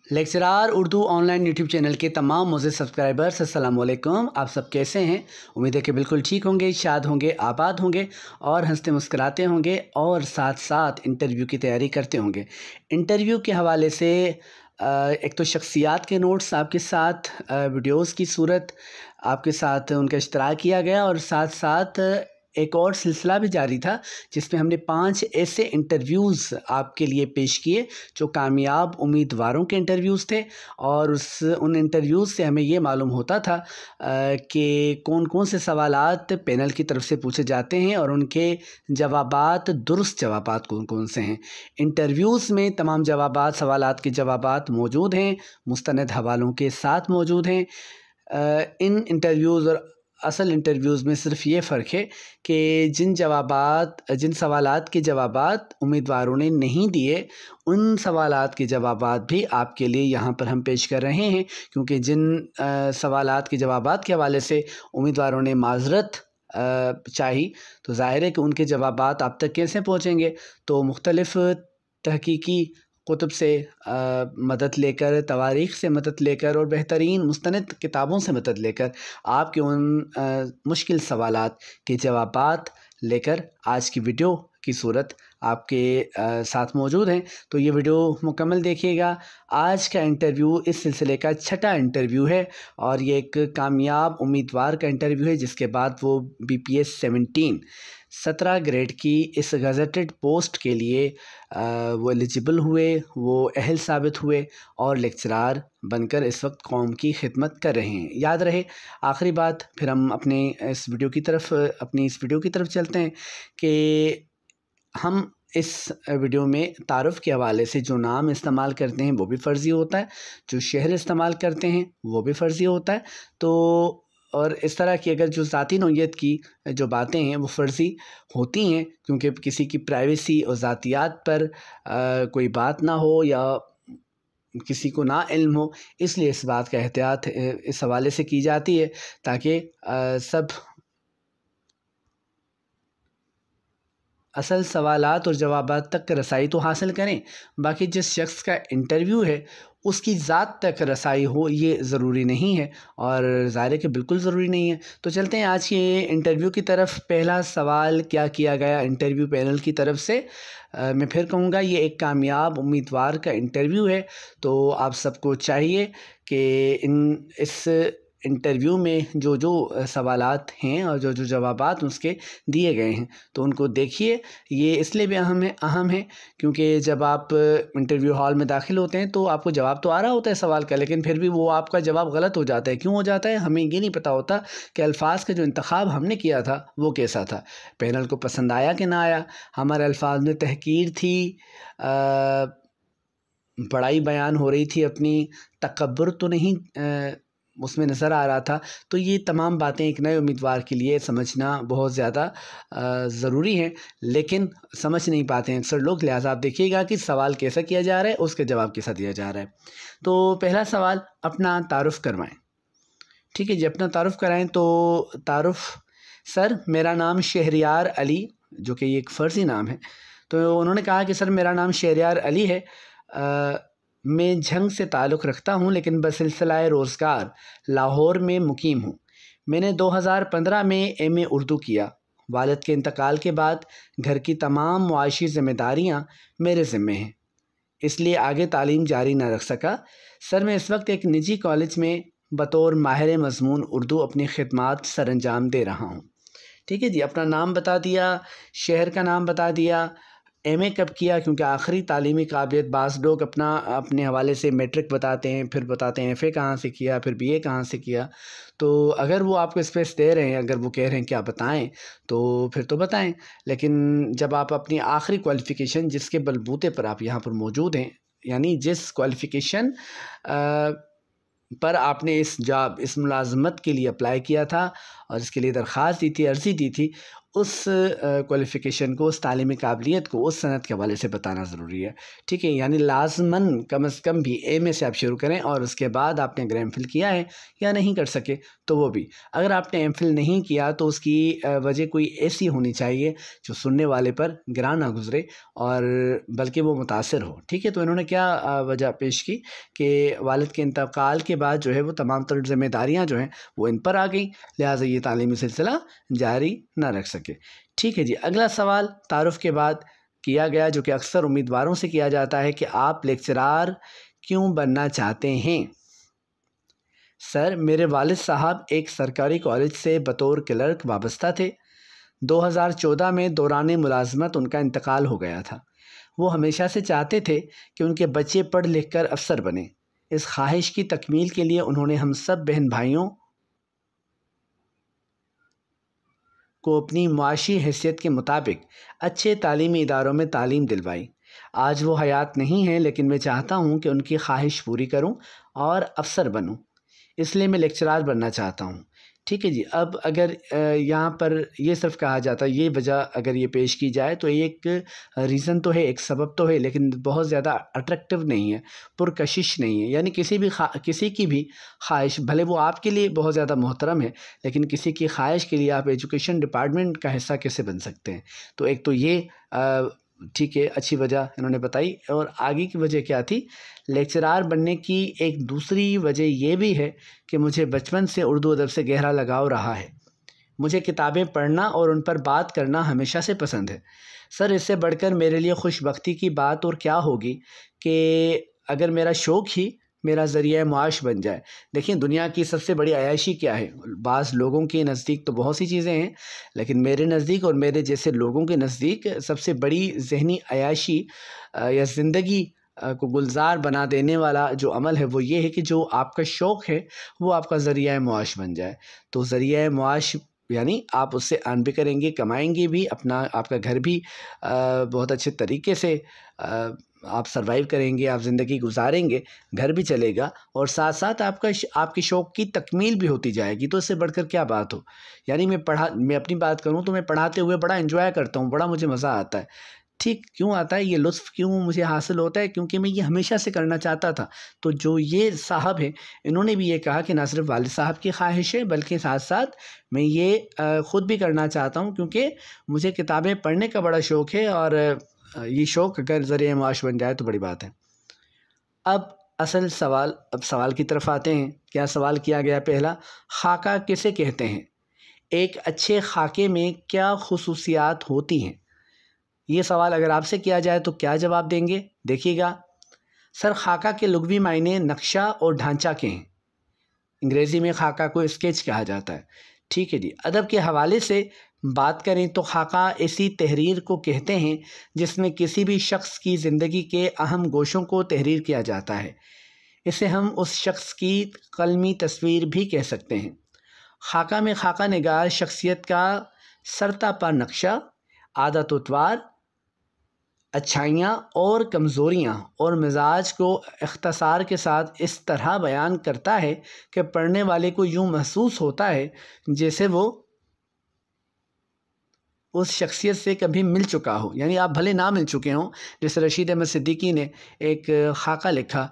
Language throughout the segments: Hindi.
Lecturer Urdu online YouTube channel के तमाम मोअज़्ज़िज़ सब्सक्राइबर्स अस्सलाम वालेकुम। आप सब कैसे हैं? उम्मीद है कि बिल्कुल ठीक होंगे, शाद होंगे, आबाद होंगे और हंसते मुस्कुराते होंगे और साथ साथ इंटरव्यू की तैयारी करते होंगे। इंटरव्यू के हवाले से एक तो शख्सियात के नोट्स आपके साथ वीडियोज़ की सूरत आपके साथ उनका इश्तराक किया गया और साथ साथ एक और सिलसिला भी जारी था जिसमें हमने 5 ऐसे इंटरव्यूज़ आपके लिए पेश किए जो कामयाब उम्मीदवारों के इंटरव्यूज़ थे और उन इंटरव्यूज़ से हमें ये मालूम होता था कि कौन कौन से सवालात पैनल की तरफ से पूछे जाते हैं और उनके जवाबात दुरुस्त जवाबात कौन कौन से हैं। इंटरव्यूज़ में तमाम जवाबात सवालात के जवाबात मौजूद हैं, मुस्तनद हवालों के साथ मौजूद हैं। इन इंटरव्यूज़ और असल इंटरव्यूज़ में सिर्फ ये फ़र्क है कि जिन सवालात के जवाबात उम्मीदवारों ने नहीं दिए उन सवालात के जवाबात भी आपके लिए यहाँ पर हम पेश कर रहे हैं, क्योंकि जिन सवालात के जवाबात के हवाले से उम्मीदवारों ने माज़रत चाही तो ज़ाहिर है कि उनके जवाबात आप तक कैसे पहुँचेंगे। तो मुख्तलिफ़ तहकीकी कुतुब से मदद लेकर, तवारीख़ से मदद लेकर और बेहतरीन मुस्तनद किताबों से मदद लेकर आपके उन मुश्किल सवालात के जवाबात लेकर आज की वीडियो की सूरत आपके साथ मौजूद हैं। तो ये वीडियो मुकम्मल देखिएगा। आज का इंटरव्यू इस सिलसिले का छठा इंटरव्यू है और ये एक कामयाब उम्मीदवार का इंटरव्यू है जिसके बाद वो BPS 17 ग्रेड की इस गज़ेटेड पोस्ट के लिए वो एलिजिबल हुए, वो अहल साबित हुए और लेक्चरार बनकर इस वक्त कौम की खिदमत कर रहे हैं। याद रहे आखिरी बात, फिर हम अपनी इस वीडियो की तरफ चलते हैं कि हम इस वीडियो में तारुफ़ के हवाले से जो नाम इस्तेमाल करते हैं वो भी फ़र्ज़ी होता है, जो शहर इस्तेमाल करते हैं वो भी फ़र्ज़ी होता है। तो और इस तरह की अगर जो ज़ाती नौइयत की जो बातें हैं वो फ़र्ज़ी होती हैं, क्योंकि किसी की प्राइवेसी और ज़ातियात पर कोई बात ना हो या किसी को ना इल्म हो, इसलिए इस बात का एहतियात इस हवाले से की जाती है ताकि सब असल सवालात और जवाबात तक रसाई तो हासिल करें, बाकी जिस शख्स का इंटरव्यू है उसकी ज़ात तक रसाई हो ये ज़रूरी नहीं है और ज़ाहिर है कि बिल्कुल ज़रूरी नहीं है। तो चलते हैं आज के इंटरव्यू की तरफ। पहला सवाल क्या किया गया इंटरव्यू पैनल की तरफ से, मैं फिर कहूँगा ये एक कामयाब उम्मीदवार का इंटरव्यू है, तो आप सबको चाहिए कि इस इंटरव्यू में जो जो सवालात हैं और जो जो जवाबात उसके दिए गए हैं तो उनको देखिए। ये इसलिए भी अहम है क्योंकि जब आप इंटरव्यू हॉल में दाखिल होते हैं तो आपको जवाब तो आ रहा होता है सवाल का, लेकिन फिर भी वो आपका जवाब गलत हो जाता है। क्यों हो जाता है? हमें ये नहीं पता होता कि अल्फाज का जो इंतखाब हमने किया था वो कैसा था, पैनल को पसंद आया कि ना आया, हमारे अल्फाज में तहकीर थी, बड़ाई बयान हो रही थी अपनी, तकब्बुर तो नहीं उसमें नज़र आ रहा था। तो ये तमाम बातें एक नए उम्मीदवार के लिए समझना बहुत ज़्यादा ज़रूरी है, लेकिन समझ नहीं पाते हैं अक्सर लोग। लिहाजा आप देखिएगा कि सवाल कैसा किया जा रहा है, उसके जवाब कैसा दिया जा रहा है। तो पहला सवाल, अपना तारुफ़ करवाएं। ठीक है जी, अपना तारुफ़ कराएं। तो तारुफ़, सर मेरा नाम शहरियार अली, जो कि ये एक फ़र्ज़ी नाम है। तो उन्होंने कहा कि सर मेरा नाम शहरियार अली है, मैं झंग से ताल्लुक़ रखता हूँ लेकिन बसिलसिलाए रोज़गार लाहौर में मुकीम हूँ। मैंने 2015 में MA उर्दू किया। वालिद के इंतकाल के बाद घर की तमाम मुआशी ज़िम्मेदारियाँ मेरे ज़िम्मे हैं, इसलिए आगे तालीम जारी न रख सका। सर मैं इस वक्त एक निजी कॉलेज में बतौर माहिर मज़मून उर्दू अपनी खिदमात सरअंजाम दे रहा हूँ। ठीक है जी, अपना नाम बता दिया, शहर का नाम बता दिया, MA कब किया, क्योंकि आखिरी तालीमी काबिलियत बाज़ लोग अपने हवाले से मैट्रिक बताते हैं, फिर बताते हैं FA कहाँ से किया, फिर BA कहाँ से किया। तो अगर वो आपको स्पेस दे रहे हैं, अगर वो कह रहे हैं कि आप बताएं तो फिर तो बताएं, लेकिन जब आप अपनी आखिरी क्वालिफ़िकेशन जिसके बलबूते पर आप यहाँ पर मौजूद हैं, यानी जिस क्वालिफ़िकेशन पर आपने इस मुलाजमत के लिए अप्लाई किया था और इसके लिए दरख्वास्त दी थी, अर्ज़ी दी थी, उस क्वालिफ़िकेशन को, उस तालीमी काबिलियत को उस सनद के हवाले से बताना ज़रूरी है। ठीक है, यानी लाज़मन कम से कम भी एमए से आप शुरू करें और उसके बाद आपने अगर एमफिल किया है या नहीं कर सके तो वो भी। अगर आपने एमफिल नहीं किया तो उसकी वजह कोई ऐसी होनी चाहिए जो सुनने वाले पर गिरा ना गुज़रे और बल्कि वो मुतासिर हो। ठीक है, तो इन्होंने क्या वजह पेश की कि वालिद के इंतकाल के बाद जो है वो तमाम तर ज़िम्मेदारियाँ जो हैं वो इन पर आ गई, लिहाजा ये तालीमी सिलसिला जारी ना रख सके। ठीक है जी, अगला सवाल तारुफ़ के बाद किया गया, जो कि अक्सर उम्मीदवारों से किया जाता है कि आप लेक्चरार क्यों बनना चाहते हैं? सर, मेरे वालिद साहब एक सरकारी कॉलेज से बतौर क्लर्क वाबस्ता थे। 2014 में दौरान मुलाजमत उनका इंतकाल हो गया था। वो हमेशा से चाहते थे कि उनके बच्चे पढ़ लिख कर अफसर बने। इस ख्वाहिश की तकमील के लिए उन्होंने हम सब बहन भाइयों को अपनी मुआशी हैसियत के मुताबिक अच्छे तालीमी इदारों में तालीम दिलवाई। आज वो हयात नहीं है, लेकिन मैं चाहता हूँ कि उनकी ख्वाहिश पूरी करूँ और अफसर बनूँ, इसलिए मैं लेक्चरार बनना चाहता हूँ। ठीक है जी, अब अगर यहाँ पर ये सिर्फ कहा जाता है, ये वजह अगर ये पेश की जाए तो ये एक रीज़न तो है, एक सबब तो है, लेकिन बहुत ज़्यादा अट्रैक्टिव नहीं है, पुरकशिश नहीं है। यानी किसी की भी ख्वाहिश, भले वो आपके लिए बहुत ज़्यादा मोहतरम है, लेकिन किसी की ख्वाहिश के लिए आप एजुकेशन डिपार्टमेंट का हिस्सा कैसे बन सकते हैं? तो एक तो ये ठीक है, अच्छी वजह इन्होंने बताई। और आगे की वजह क्या थी? लेक्चरार बनने की एक दूसरी वजह ये भी है कि मुझे बचपन से उर्दू अदब से गहरा लगाव रहा है। मुझे किताबें पढ़ना और उन पर बात करना हमेशा से पसंद है। सर, इससे बढ़कर मेरे लिए खुशबख्ती की बात और क्या होगी कि अगर मेरा शौक़ ही मेरा ज़रिया मुआश बन जाए। देखिए, दुनिया की सबसे बड़ी अयाशी क्या है? बाज़ लोगों के नज़दीक तो बहुत सी चीज़ें हैं, लेकिन मेरे नज़दीक और मेरे जैसे लोगों के नज़दीक सबसे बड़ी ज़हनी अयाशी या ज़िंदगी को गुलजार बना देने वाला जो अमल है वो ये है कि जो आपका शौक़ है वो आपका ज़रिया मुआश बन जाए। तो ज़रिया मुआश यानी आप उससे अर्न भी करेंगे, कमाएंगे भी, अपना आपका घर भी बहुत अच्छे तरीके से आप सर्वाइव करेंगे, आप ज़िंदगी गुजारेंगे, घर भी चलेगा और साथ साथ आपके शौक़ की तकमील भी होती जाएगी। तो इससे बढ़कर क्या बात हो? यानी मैं अपनी बात करूँ तो मैं पढ़ाते हुए बड़ा एंजॉय करता हूँ, बड़ा मुझे मज़ा आता है। ठीक क्यों आता है? ये लुत्फ़ क्यों मुझे हासिल होता है? क्योंकि मैं ये हमेशा से करना चाहता था। तो जो ये साहब हैं, इन्होंने भी ये कहा कि ना सिर्फ वालिद साहब की ख्वाहिश है, बल्कि साथ साथ मैं ये ख़ुद भी करना चाहता हूँ, क्योंकि मुझे किताबें पढ़ने का बड़ा शौक़ है और ये शौक़ अगर ज़रिया मुआश बन जाए तो बड़ी बात है। अब सवाल की तरफ आते हैं। क्या सवाल किया गया? पहला, खाका किसे कहते हैं? एक अच्छे खाके में क्या खुसूसियात होती हैं? ये सवाल अगर आपसे किया जाए तो क्या जवाब देंगे? देखिएगा। सर, खाका के लुग़वी मायने नक्शा और ढांचा के हैं। अंग्रेज़ी में खाका को स्केच कहा जाता है। ठीक है जी। अदब के हवाले से बात करें तो खाका ऐसी तहरीर को कहते हैं जिसमें किसी भी शख्स की ज़िंदगी के अहम गोशों को तहरीर किया जाता है। इसे हम उस शख्स की कलमी तस्वीर भी कह सकते हैं। खाका में खाका निगार शख्सियत का सरतापा नक्शा, आदत उत्वार, अच्छाइयाँ और कमज़ोरियाँ और मिजाज को इख्तिसार के साथ इस तरह बयान करता है कि पढ़ने वाले को यूँ महसूस होता है जैसे वो उस शख्सियत से कभी मिल चुका हो। यानी आप भले ना मिल चुके हों। जैसे रशीद अहमद सिद्दीकी ने एक खाका लिखा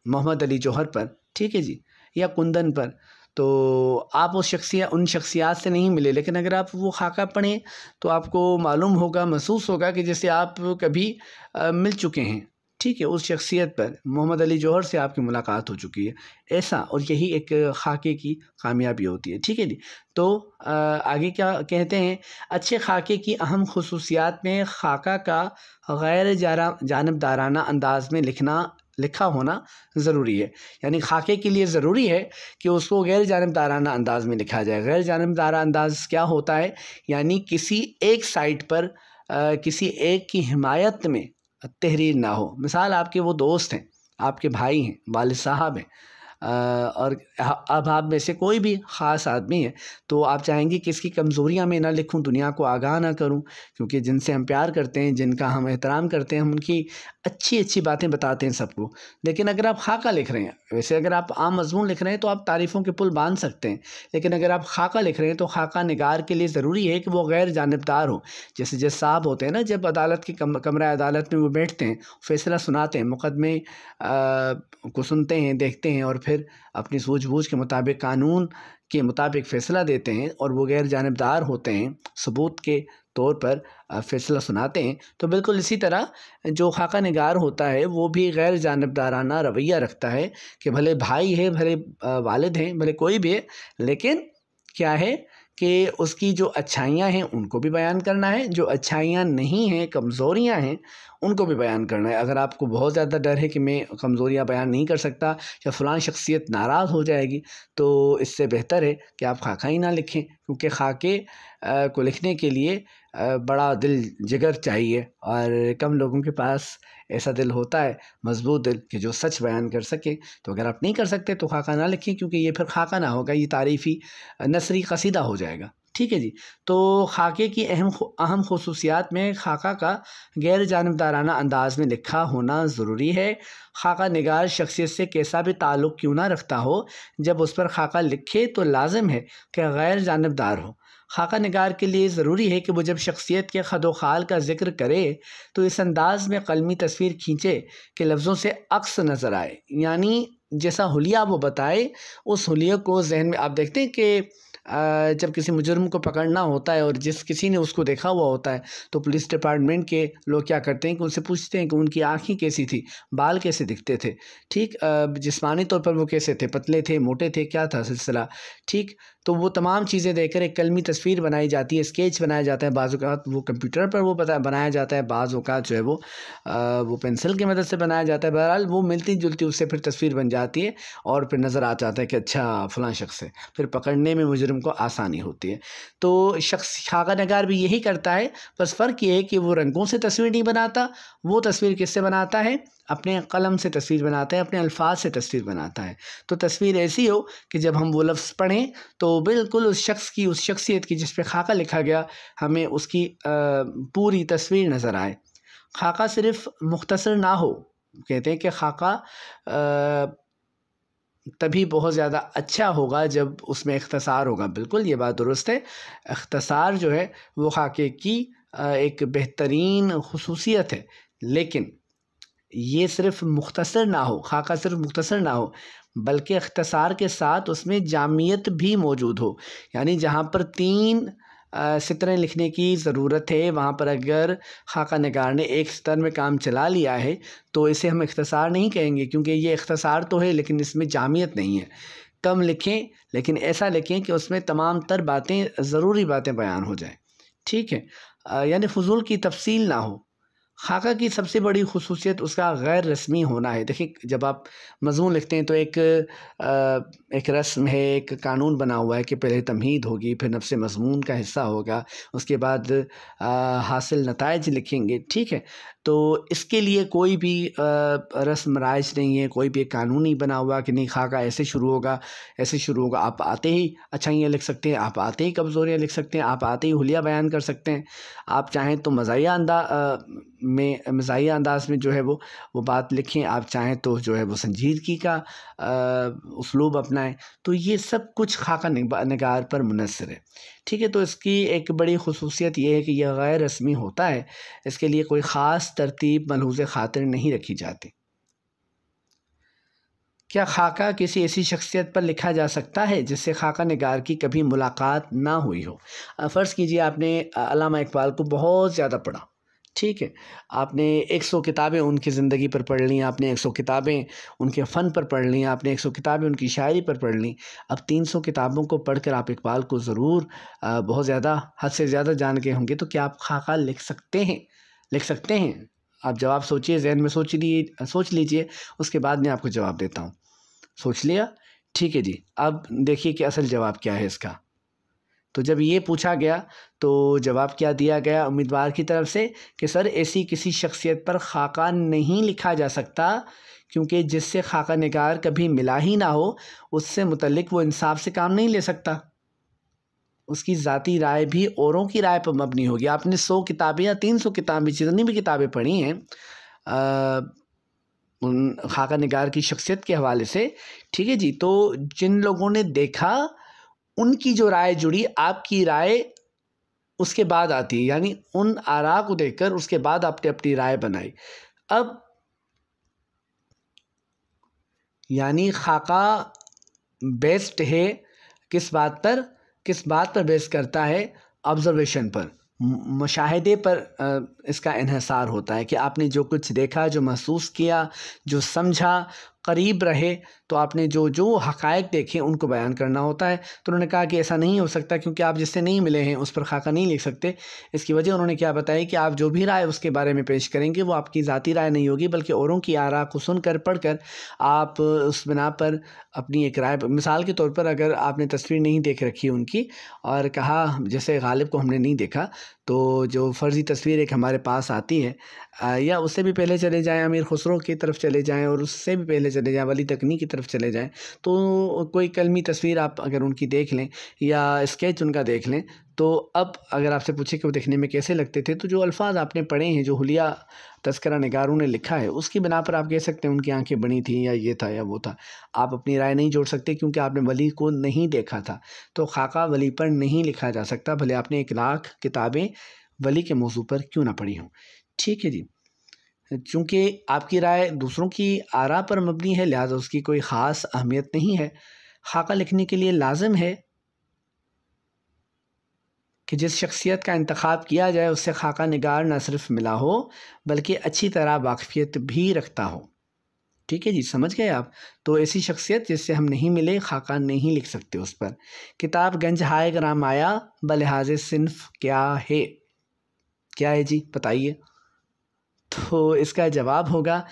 मोहम्मद अली जौहर पर, ठीक है जी, या कुंदन पर, तो आप उन शख्सियात से नहीं मिले, लेकिन अगर आप वो खाका पढ़ें तो आपको मालूम होगा, महसूस होगा कि जैसे आप कभी मिल चुके हैं। ठीक है, उस शख्सियत पर, मोहम्मद अली जौहर से आपकी मुलाकात हो चुकी है, ऐसा। और यही एक खाके की कामयाबी होती है। ठीक है जी। तो आगे क्या कहते हैं? अच्छे खाके की अहम खुसूसियात में खाका का गैर जानिबदाराना अंदाज में लिखा होना ज़रूरी है। यानी खाके के लिए ज़रूरी है कि उसको गैर जानिबदाराना अंदाज में लिखा जाए। गैर जानिबदाराना अंदाज़ क्या होता है? यानी किसी एक साइड पर किसी एक की हिमायत में तहरीर ना हो। मिसाल, आपके वो दोस्त हैं, आपके भाई हैं, वालिद साहब हैं, और अब आप में से कोई भी ख़ास आदमी है तो आप चाहेंगे कि इसकी कमज़ोरियाँ मैं ना लिखूं, दुनिया को आगाह ना करूं, क्योंकि जिनसे हम प्यार करते हैं, जिनका हम एहतराम करते हैं, हम उनकी अच्छी अच्छी बातें बताते हैं सबको। लेकिन अगर आप खाका लिख रहे हैं, वैसे अगर आप आम मज़मून लिख रहे हैं तो आप तारीफ़ों के पुल बांध सकते हैं, लेकिन अगर आप खाका लिख रहे हैं तो खाका निगार के लिए ज़रूरी है कि वो गैर जानिबदार हो। जैसे जज साहब होते हैं ना, जब अदालत की कमरा अदालत में वो बैठते हैं, फ़ैसला सुनाते हैं, मुकदमे को सुनते हैं, देखते हैं और फिर अपनी सूझबूझ के मुताबिक, कानून के मुताबिक फ़ैसला देते हैं और वो गैर जानिबदार होते हैं, सबूत के तौर पर फ़ैसला सुनाते हैं। तो बिल्कुल इसी तरह जो खाका निगार होता है वो भी गैर जानिबदाराना रवैया रखता है कि भले भाई है, भले वालिद हैं, भले कोई भी है, लेकिन क्या है कि उसकी जो अच्छाइयाँ हैं उनको भी बयान करना है, जो अच्छाइयाँ नहीं हैं, कमज़ोरियाँ हैं, उनको भी बयान करना है। अगर आपको बहुत ज़्यादा डर है कि मैं कमज़ोरियाँ बयान नहीं कर सकता या फ़लाँ शख्सियत नाराज़ हो जाएगी, तो इससे बेहतर है कि आप खाका ही ना लिखें, क्योंकि खाके को लिखने के लिए बड़ा दिल जिगर चाहिए और कम लोगों के पास ऐसा दिल होता है, मजबूत दिल, कि जो सच बयान कर सके। तो अगर आप नहीं कर सकते तो खाका ना लिखें, क्योंकि ये फिर खाका ना होगा, ये तारीफ़ी नसरी कसीदा हो जाएगा। ठीक है जी। तो खाके की अहम खुसूसियात में खाका का गैर जानिबदाराना अंदाज में लिखा होना ज़रूरी है। खाका निगार शख्सियत से कैसा भी ताल्लुक़ क्यों ना रखता हो, जब उस पर खाका लिखे तो लाजिम है कि गैर जानिबदार हो। खाका निगार के लिए ज़रूरी है कि वो जब शख्सियत के खदोखाल का ज़िक्र करे तो इस अंदाज़ में कलमी तस्वीर खींचे कि लफ्ज़ों से अक्स नज़र आए, यानी जैसा हुलिया वो बताए उस हुलिये को जहन में। आप देखते हैं कि जब किसी मुजरिम को पकड़ना होता है और जिस किसी ने उसको देखा हुआ होता है तो पुलिस डिपार्टमेंट के लोग क्या करते हैं कि उनसे पूछते हैं कि उनकी आँखें कैसी थी, बाल कैसे दिखते थे, ठीक, जिस्मानी तौर पर वो कैसे थे, पतले थे, मोटे थे, क्या था सिलसिला, ठीक। तो वो तमाम चीज़ें देखकर एक कलमी तस्वीर बनाई जाती है, स्केच बनाया जाता है, बाज़ औक़ात वो कंप्यूटर पर वो बनाया जाता है, बाज़ औक़ात जो है वो पेंसिल की मदद से बनाया जाता है। बहरहाल वो मिलती जुलती उससे फिर तस्वीर बन जाती है और फिर नज़र आ जाता है कि अच्छा फ़लाँ शख्स है, फिर पकड़ने में मुजरिम को आसानी होती है। तो शख्स खाका निगार भी यही करता है, बस फ़र्क ये है कि वो रंगों से तस्वीर नहीं बनाता, वो तस्वीर किससे बनाता है, अपने कलम से तस्वीर बनाता है, अपने अल्फाज से तस्वीर बनाता है। तो तस्वीर ऐसी हो कि जब हम वो लफ्ज़ पढ़ें तो बिल्कुल उस शख्स की, उस शख्सियत की जिस पे खाका लिखा गया, हमें उसकी पूरी तस्वीर नज़र आए। खाका सिर्फ मुख्तसर ना हो, कहते हैं कि खाका तभी बहुत ज़्यादा अच्छा होगा जब उसमें इख्तिसार होगा। बिल्कुल ये बात दुरुस्त है, इख्तिसार जो है वो खाके की एक बेहतरीन खुसूसियत है, लेकिन ये सिर्फ मुख्तसर ना हो, खाका सिर्फ मुख्तसर ना हो, बल्कि इख्तिसार के साथ उसमें जामियत भी मौजूद हो। यानी जहाँ पर 3 सतरें लिखने की ज़रूरत है, वहाँ पर अगर खाका निगार ने एक सतर में काम चला लिया है तो इसे हम इख्तिसार नहीं कहेंगे, क्योंकि ये इख्तिसार तो है लेकिन इसमें जामियत नहीं है। कम लिखें लेकिन ऐसा लिखें कि उसमें तमाम तर बातें, ज़रूरी बातें बयान हो जाएँ, ठीक है। यानी फ़ुज़ूल की तफ़सील ना हो। खाका की सबसे बड़ी खुसूसियत उसका गैर रस्मी होना है। देखिए, जब आप मज़मून लिखते हैं तो एक रस्म है, एक कानून बना हुआ है कि पहले तमहीद होगी, फिर नफ्स मज़मून का हिस्सा होगा, उसके बाद हासिल नताइज लिखेंगे, ठीक है। तो इसके लिए कोई भी रस्म राइज नहीं है, कोई भी कानून नहीं बना हुआ कि नहीं खाका ऐसे शुरू होगा, ऐसे शुरू होगा। आप आते ही अच्छाइयाँ लिख सकते हैं, आप आते ही कमज़ोरियाँ लिख सकते हैं, आप आते ही हुलिया बयान कर सकते हैं। आप चाहें तो मज़ाहिया अंदाज़ में जो है वो बात लिखें, आप चाहें तो जो है वो संजीदगी का उसलूब अपनाएं। तो ये सब कुछ खाका निगार पर मुनहसर है, ठीक है। तो इसकी एक बड़ी खुसूसियत ये है कि यह गैर रस्मी होता है, इसके लिए कोई ख़ास तरतीब मलहूज़ ख़ातिर नहीं रखी जाती। क्या खाका किसी ऐसी शख्सियत पर लिखा जा सकता है जिससे खाका निगार की कभी मुलाकात ना हुई हो? फ़र्ज़ कीजिए आपने अल्लामा इक़बाल को बहुत ज़्यादा पढ़ा, ठीक है। आपने 100 किताबें उनकी ज़िंदगी पर पढ़ लीं, आपने 100 किताबें उनके फ़न पर पढ़ लीं, आपने 100 किताबें उनकी शायरी पर पढ़ लीं। अब 300 किताबों को पढ़कर आप इक़बाल को ज़रूर बहुत ज़्यादा, हद से ज़्यादा जान गए होंगे। तो क्या आप खाका लिख सकते हैं? लिख सकते हैं? आप जवाब सोचिए, ज़हन में सोच लीजिए, उसके बाद मैं आपको जवाब देता हूँ। सोच लिया? ठीक है जी। अब देखिए कि असल जवाब क्या है इसका। तो जब ये पूछा गया तो जवाब क्या दिया गया उम्मीदवार की तरफ से कि सर ऐसी किसी शख्सियत पर खाका नहीं लिखा जा सकता क्योंकि जिससे खाका निगार कभी मिला ही ना हो उससे मुतल्लिक वो इंसाफ से काम नहीं ले सकता। उसकी ज़ाती राय भी औरों की राय पर मबनी होगी। आपने 100 किताबें या 300 किताबें जितनी भी किताबें पढ़ी हैं उन खाका निगार की शख्सियत के हवाले से, ठीक है जी, तो जिन लोगों ने देखा उनकी जो राय जुड़ी, आपकी राय उसके बाद आती है, यानी उन आरा को देखकर उसके बाद आपने अपनी राय बनाई। अब यानी खाका बेस्ड है किस बात पर बेस करता है? ऑब्जर्वेशन पर, मुशाहिदे पर इसका इन्हिसार होता है कि आपने जो कुछ देखा, जो महसूस किया, जो समझा, करीब रहे तो आपने जो हक़ाइक़ देखे उनको बयान करना होता है। तो उन्होंने कहा कि ऐसा नहीं हो सकता क्योंकि आप जिससे नहीं मिले हैं उस पर खाका नहीं लिख सकते। इसकी वजह उन्होंने क्या बताई कि आप जो भी राय उसके बारे में पेश करेंगे वो आपकी ज़ाती राय नहीं होगी बल्कि औरों की आरा को सुनकर पढ़कर आप उस बिना पर अपनी एक राय, मिसाल के तौर पर अगर आपने तस्वीर नहीं देख रखी उनकी और कहा जैसे गालिब को हमने नहीं देखा तो जो फ़र्ज़ी तस्वीर एक हमारे पास आती है या उससे भी पहले चले जाएँ अमीर खुसरो की तरफ चले जाएँ और उससे भी पहले चले जाएँ वली तकनी की तरफ चले जाएँ, तो कोई कलमी तस्वीर आप अगर उनकी देख लें या स्केच उनका देख लें तो अब अगर आपसे पूछे कि वो देखने में कैसे लगते थे तो जो अल्फाज आपने पढ़े हैं, जो हुलिया तस्करा निगारों ने लिखा है उसकी बिना पर आप कह सकते हैं उनकी आंखें बनी थी या ये था या वो था। आप अपनी राय नहीं जोड़ सकते क्योंकि आपने वली को नहीं देखा था। तो खाका वली पर नहीं लिखा जा सकता भले आपने 1 लाख किताबें वली के मौजू पर क्यों ना पढ़ी हों। ठीक है जी, चूँकि आपकी राय दूसरों की आरा पर मबनी है लिहाजा उसकी कोई ख़ास अहमियत नहीं है। खाका लिखने के लिए लाजिम है कि जिस शख्सियत का इंतखाब किया जाए उससे खाका निगार न सिर्फ मिला हो बल्कि अच्छी तरह वाक़फ़ियत भी रखता हो। ठीक है जी, समझ गए आप? तो ऐसी शख्सियत जिससे हम नहीं मिले खाका नहीं लिख सकते उस पर। किताब गंज हाय ग्राम आया बलिहाज़ सिन्फ़ क्या है? क्या है जी, बताइए। तो इसका जवाब होगा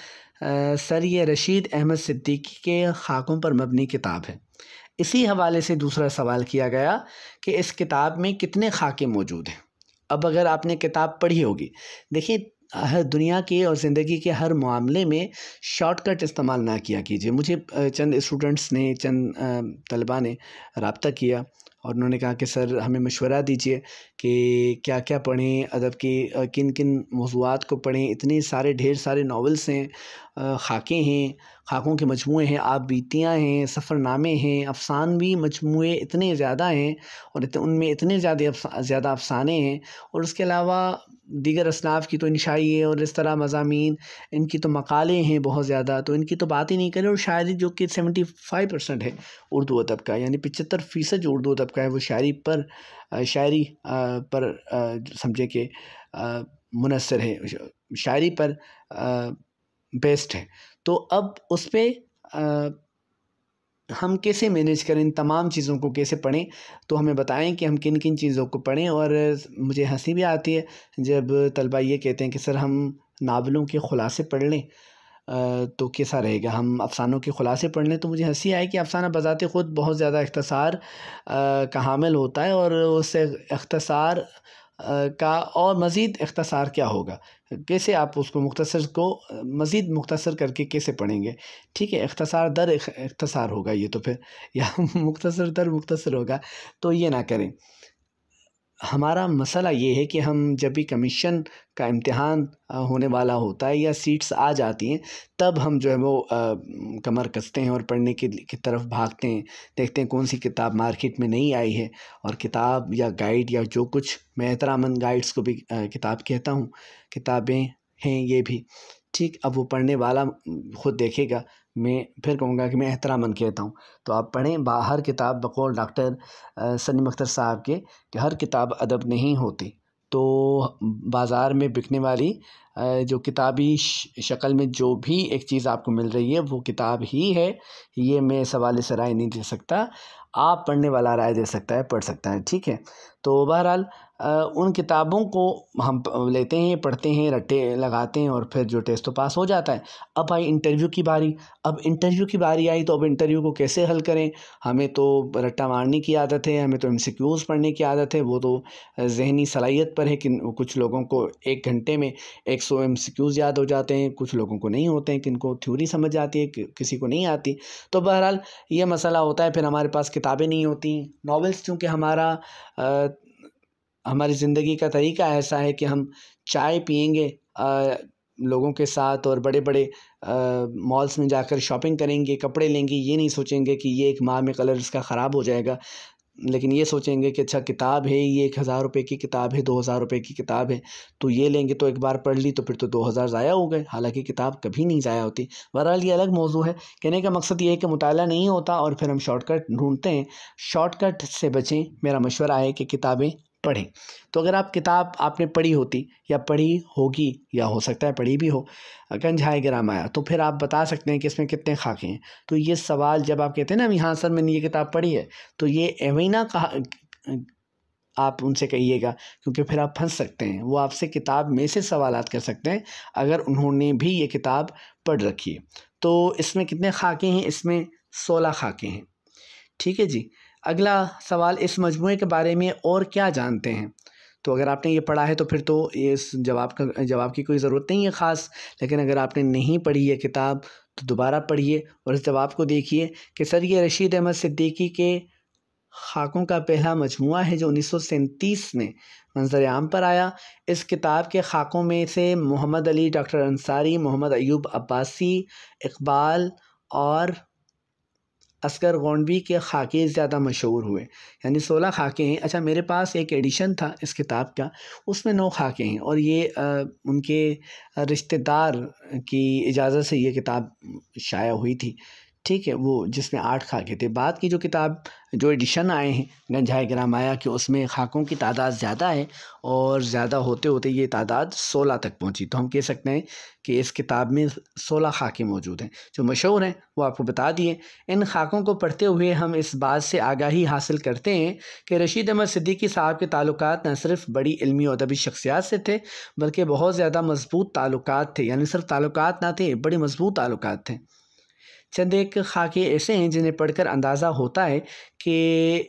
सर ये रशीद अहमद सिद्दीकी के खाकों पर मबनी किताब है। इसी हवाले से दूसरा सवाल किया गया कि इस किताब में कितने खाके मौजूद हैं। अब अगर आपने किताब पढ़ी होगी, देखिए हर दुनिया के और ज़िंदगी के हर मामले में शॉर्टकट इस्तेमाल ना किया कीजिए। मुझे चंद स्टूडेंट्स ने, चंद तलबा ने रब्ता किया और उन्होंने कहा कि सर हमें मशवरा दीजिए कि क्या क्या पढ़ें, अदब की किन किन मौज़ूआत को पढ़ें। इतने सारे ढेर सारे नावल्स हैं, खाके हैं, खाकों के मजमूए हैं, आप बीतियाँ हैं, सफ़रनामे हैं, अफ़सानवी मजमूए इतने ज़्यादा हैं और उनमें इतने ज़्यादा अफ़साने हैं और उसके अलावा दीगर असनाफ़ की तो इंशाई और इस तरह मज़ामीन, इनकी तो मकाले हैं बहुत ज़्यादा, तो इनकी तो बात ही नहीं करें। और शायरी जो कि 75% है उर्दू अदब का, यानी 75% जो उर्दू अदब का है वो शायरी पर समझे कि मुनस्सर है, शायरी पर बेस्ड है। तो अब उस पर हम कैसे मैनेज करें, इन तमाम चीज़ों को कैसे पढ़ें, तो हमें बताएं कि हम किन किन चीज़ों को पढ़ें। और मुझे हंसी भी आती है जब तलबा ये कहते हैं कि सर हम नावलों के ख़ुलासे पढ़ लें तो कैसा रहेगा, हम अफ़सानों के ख़ुलासे पढ़ लें। तो मुझे हंसी आई कि अफ़साना बज़ाते ख़ुद बहुत ज़्यादा इख्तिसार का हामिल होता है और उससे इख्तिसार का और मज़ीद इख्तिसार क्या होगा, कैसे आप उसको मुख्तसर को मज़ीद मुख्तसर करके कैसे पढ़ेंगे। ठीक है, इख्तिसार दर इख्तिसार होगा ये तो फिर, या मुख्तसर दर मुख्तसर होगा, तो ये ना करें। हमारा मसला ये है कि हम जब भी कमीशन का इम्तिहान होने वाला होता है या सीट्स आ जाती हैं तब हम जो है वो कमर कसते हैं और पढ़ने की तरफ भागते हैं, देखते हैं कौन सी किताब मार्केट में नहीं आई है। और किताब या गाइड या जो कुछ, मैं एहतरामन गाइड्स को भी किताब कहता हूँ, किताबें हैं ये भी ठीक। अब वो पढ़ने वाला ख़ुद देखेगा, मैं फिर कहूँगा कि मैं एहतरामन कहता हूँ। तो आप पढ़ें हर किताब, बकौल डॉक्टर सलीम अख्तर साहब के, कि हर किताब अदब नहीं होती। तो बाज़ार में बिकने वाली जो किताबी शक्ल में जो भी एक चीज़ आपको मिल रही है वो किताब ही है, ये मैं इस हवाले से राय नहीं दे सकता। आप पढ़ने वाला राय दे सकता है, पढ़ सकता है। ठीक है, तो बहरहाल उन किताबों को हम लेते हैं, पढ़ते हैं, रट्टे लगाते हैं और फिर जो टेस्ट तो पास हो जाता है। अब आई इंटरव्यू की बारी। अब इंटरव्यू की बारी आई तो अब इंटरव्यू को कैसे हल करें। हमें तो रट्टा मारने की आदत है, हमें तो एमसीक्यूज़ पढ़ने की आदत है, वो तो ज़हनी सलाहियत पर है कि कुछ लोगों को 1 घंटे में 100 एमसीक्यूज़ याद हो जाते हैं, कुछ लोगों को नहीं होते हैं, किनको थ्योरी समझ आती है, किसी को नहीं आती। तो बहरहाल ये मसला होता है। फिर हमारे पास किताबें नहीं होती। नॉवेल्स चूँकि हमारी ज़िंदगी का तरीका ऐसा है कि हम चाय पिएंगे लोगों के साथ और बड़े बड़े मॉल्स में जाकर शॉपिंग करेंगे, कपड़े लेंगे, ये नहीं सोचेंगे कि ये 1 माह में कलर इसका ख़राब हो जाएगा, लेकिन ये सोचेंगे कि अच्छा किताब है, ये 1000 रुपये की किताब है, 2000 रुपये की किताब है, तो ये लेंगे तो एक बार पढ़ ली तो फिर तो 2000 ज़ाया हो गए। हालांकि किताब कभी नहीं ज़ाया होती। बहरहाल ये अलग मौजू है। कहने का मकसद ये है कि मुताला नहीं होता और फिर हम शॉर्टकट ढूंढते हैं। शॉर्टकट से बचें। मेरा मशवरा है कि किताबें पढ़ें। तो अगर आप किताब आपने पढ़ी होती या पढ़ी होगी या हो सकता है पढ़ी भी हो, गंजहाए आया, तो फिर आप बता सकते हैं कि इसमें कितने खाके हैं। तो ये सवाल जब आप कहते हैं ना हाँ सर मैंने ये किताब पढ़ी है, तो ये एवं ना कहा आप उनसे कहिएगा, क्योंकि फिर आप फंस सकते हैं। वो आपसे किताब में से सवालात कर सकते हैं अगर उन्होंने भी ये किताब पढ़ रखी है। तो इसमें कितने खाके हैं? इसमें 16 खाके हैं। ठीक है जी। अगला सवाल, इस मजमूए के बारे में और क्या जानते हैं? तो अगर आपने ये पढ़ा है तो फिर तो इस जवाब की कोई ज़रूरत नहीं है ख़ास। लेकिन अगर आपने नहीं पढ़ी है किताब तो दोबारा पढ़िए और इस जवाब को देखिए कि सर ये रशीद अहमद सिद्दीकी के खाकों का पहला मजमुआ है जो 1937 में मंजर आम पर आया। इस किताब के खाकों में से मोहम्मद अली, डॉक्टर अंसारी, मोहम्मद अयूब अब्बासी, इकबाल और असगर गोंडवी के खाके ज़्यादा मशहूर हुए। यानी 16 खाके हैं। अच्छा, मेरे पास एक एडिशन था इस किताब का, उसमें 9 खाके हैं और ये उनके रिश्तेदार की इजाज़त से ये किताब शाया हुई थी। ठीक है, वो जिसमें 8 खाके थे। बाद की जो किताब जो एडिशन आए हैं गंजहाए आया कि उसमें खाकों की तादाद ज़्यादा है और ज़्यादा होते होते ये तादाद 16 तक पहुंची। तो हम कह सकते हैं कि इस किताब में 16 खाके मौजूद हैं जो मशहूर हैं, वो आपको बता दिए। इन खाकों को पढ़ते हुए हम इस बात से आगाही हासिल करते हैं कि रशीद अहमद सिद्दीकी साहब के ताल्लुकात न सिर्फ बड़ी इल्मी और अदबी शख्सियात से थे बल्कि बहुत ज़्यादा मजबूत ताल्लुकात थे। यानी सिर्फ ताल्लुकात ना थे, बड़े मजबूत ताल्लुकात थे। चंद एक खाके ऐसे हैं जिन्हें पढ़कर अंदाज़ा होता है कि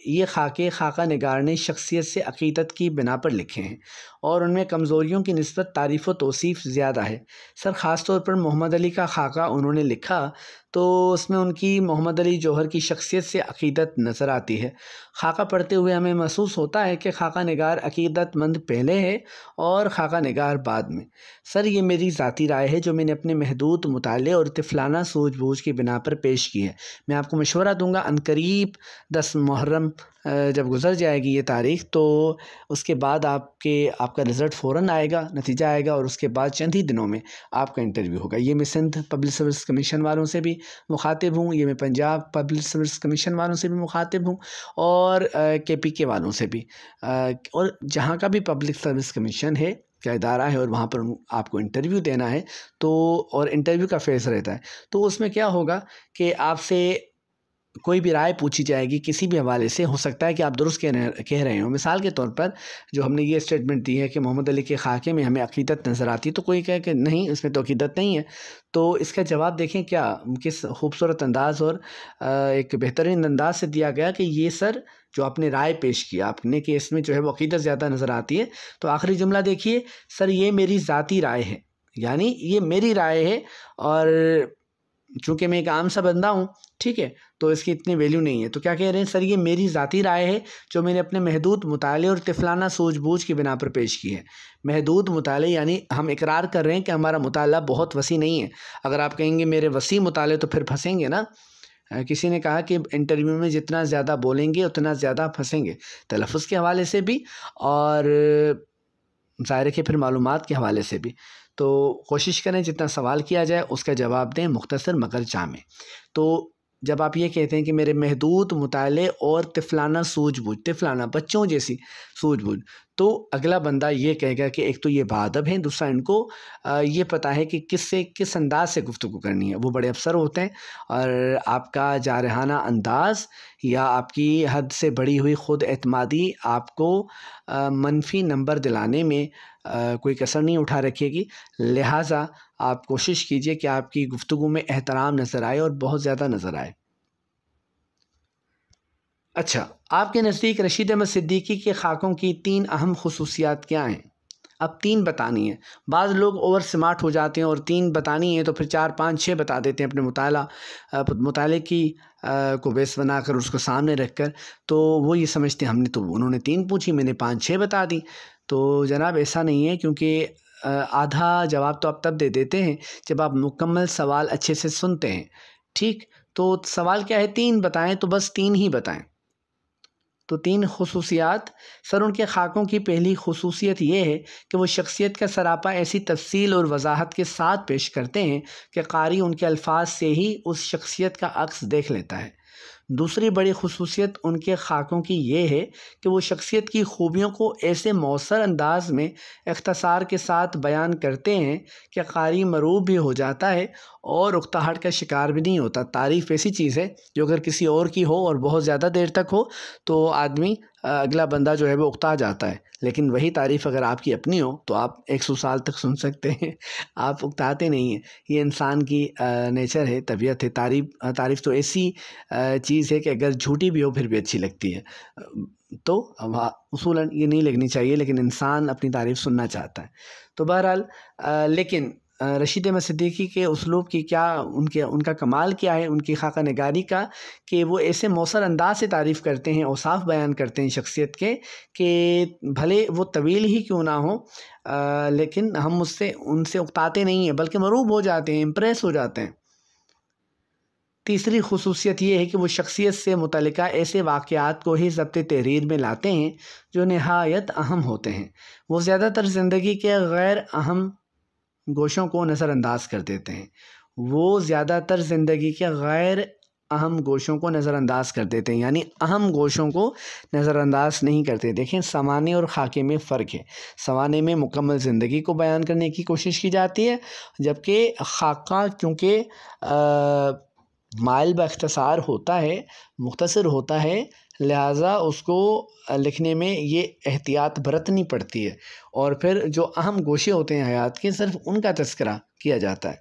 ये खाके खाका निगार ने शख्सियत से अक़ीदत की बिना पर लिखे हैं और उनमें कमज़ोरियों की निस्बत तारीफ़ व तौसीफ़ ज़्यादा है। सर ख़ास तौर पर मोहम्मद अली का खाका उन्होंने लिखा तो उसमें उनकी मोहम्मद अली जौहर की शख्सियत से अक़ीदत नज़र आती है। खाका पढ़ते हुए हमें महसूस होता है कि खाका निगार अक़ीदतमंद पहले है और खाका निगार बाद में। सर ये मेरी ज़ाती राय है जो मैंने अपने महदूद मुताले और तिफलाना सूझबूझ की बिना पर पेश की है। मैं आपको मशवरा दूँगा अनकरीब 10 मुहर्रम जब गुज़र जाएगी ये तारीख़ तो उसके बाद आपका रिज़ल्ट फ़ौरन आएगा, नतीजा आएगा और उसके बाद चंद ही दिनों में आपका इंटरव्यू होगा। ये मैं सिंध पब्लिक सर्विस कमीशन वालों से भी मुखातिब हूँ, ये मैं पंजाब पब्लिक सर्विस कमीशन वालों से भी मुखातिब हूँ और KPK वालों से भी, और जहाँ का भी पब्लिक सर्विस कमीशन है क्या इदारा है और वहाँ पर आपको इंटरव्यू देना है तो, और इंटरव्यू का फ़ेज़ रहता है तो उसमें क्या होगा कि आपसे कोई भी राय पूछी जाएगी किसी भी हवाले से। हो सकता है कि आप दुरुस्त कह रहे हो। मिसाल के तौर पर जो हमने ये स्टेटमेंट दी है कि मोहम्मद अली के खाके में हमें अक़ीदत नज़र आती है, तो कोई कहे कि नहीं इसमें तो अक़ीदत नहीं है, तो इसका जवाब देखें क्या किस खूबसूरत अंदाज़ और एक बेहतरीन अंदाज से दिया गया कि ये सर जो आपने राय पेश किया आपने कि इसमें जो है वो अक़ीदत ज़्यादा नज़र आती है। तो आखिरी जुमला देखिए, सर ये मेरी ज़ाती राय है, यानी ये मेरी राय है और चूँकि मैं एक आम सा बंदा हूँ, ठीक है, तो इसकी इतनी वैल्यू नहीं है। तो क्या कह रहे हैं, सर ये मेरी ज़ाती राय है जो मैंने अपने महदूद मुताले और तिफलाना सूझबूझ की बिना पर पेश की है। महदूद मुताले यानी हम इकरार कर रहे हैं कि हमारा मुताला बहुत वसी नहीं है। अगर आप कहेंगे मेरे वसी मुताले तो फिर फंसेंगे ना। किसी ने कहा कि इंटरव्यू में जितना ज़्यादा बोलेंगे उतना ज़्यादा फंसेंगे, तलफ़्फ़ुज़ के हवाले से भी और ज़ाहिर है कि फिर मालूमात के हवाले से भी। तो कोशिश करें जितना सवाल किया जाए उसका जवाब दें मुख्तसर मगर जामे। तो जब आप ये कहते हैं कि मेरे महदूद मुताले और तिफलाना सूझबूझ, तिफलाना बच्चों जैसी सूझबूझ, तो अगला बंदा ये कहेगा कि एक तो ये बाअदब हैं, दूसरा इनको ये पता है कि किस अंदाज से गुफ्तगू करनी है। वो बड़े अफसर होते हैं और आपका जारहाना अंदाज़ या आपकी हद से बढ़ी हुई ख़ुद एतमादी आपको मनफी नंबर दिलाने में कोई कसर नहीं उठा रखेगी। लिहाजा आप कोशिश कीजिए कि आपकी गुफ्तगू में एहतराम नज़र आए और बहुत ज़्यादा नज़र आए। अच्छा, आपके नज़दीक रशीद अहमद सिद्दीकी के खाकों की 3 अहम खुसूसियात क्या हैं? अब 3 बतानी है। बाज़ लोग ओवर स्मार्ट हो जाते हैं और 3 बतानी है तो फिर 4, 5, 6 बता देते हैं अपने मुताले की को बेस बनाकर उसको सामने रख कर, तो वो ये समझते हैं उन्होंने 3 पूछी, मैंने 5, 6 बता दी। तो जनाब ऐसा नहीं है, क्योंकि आधा जवाब तो आप तब दे देते हैं जब आप मुकम्मल सवाल अच्छे से सुनते हैं। ठीक, तो सवाल क्या है, 3 बताएं, तो बस 3 ही बताएं। तो 3 खुसूसियात। सर, उनके खाकों की पहली खुसूसियत ये है कि वो शख्सियत का सरापा ऐसी तफसील और वजाहत के साथ पेश करते हैं कि कारी उनके अल्फाज से ही उस शख्सियत का अक्स देख लेता है। दूसरी बड़ी खुसूसियत उनके खाकों की ये है कि वो शख्सियत की खूबियों को ऐसे मौसर अंदाज में इख्तसार के साथ बयान करते हैं कि कारी मरूब भी हो जाता है और उकताहट का शिकार भी नहीं होता। तारीफ़ ऐसी चीज़ है जो अगर किसी और की हो और बहुत ज़्यादा देर तक हो तो आदमी अगला बंदा जो है वो उकता जाता है, लेकिन वही तारीफ़ अगर आपकी अपनी हो तो आप 100 साल तक सुन सकते हैं, आप उकताते नहीं हैं। ये इंसान की नेचर है, तबीयत है। तारीफ़ तो ऐसी चीज़ है कि अगर झूठी भी हो फिर भी अच्छी लगती है। तो उसूलन ये नहीं लगनी चाहिए, लेकिन इंसान अपनी तारीफ़ सुनना चाहता है। तो बहरहाल लेकिन रशीद अहमद सिद्दीकी के उसलूब की क्या उनका कमाल क्या है, उनकी खाका निगारी का, कि वो ऐसे मौसर अंदाज से तारीफ़ करते हैं, औसाफ बयान करते हैं शख्सियत के, कि भले वो तवील ही क्यों ना हो, लेकिन हम उनसे उकताते नहीं हैं, बल्कि मरूब हो जाते हैं, इम्प्रेस हो जाते हैं। तीसरी खुसूसियत ये है कि वो शख्सियत से मुतल्लिका ऐसे वाक़यात को ही ज़ब्त तहरीर में लाते हैं जो नहायत अहम होते हैं। वो ज़्यादातर ज़िंदगी के गैर अहम गोशों को नज़रअंदाज कर देते हैं। वो ज़्यादातर ज़िंदगी के गैर अहम गोशों को नज़रअंदाज कर देते हैं, यानी अहम गोशों को नज़रअंदाज नहीं करते। देखें, सवाने और खाके में फ़र्क है। सवाने में मुकम्मल ज़िंदगी को बयान करने की कोशिश की जाती है, जबकि खाका चूँकि माइल बख्तसार होता है, मुख्तसर होता है, लिहाजा उसको लिखने में ये एहतियात बरतनी पड़ती है और फिर जो अहम गोशे होते हैं हयात के, सिर्फ उनका तज़किरा किया जाता है।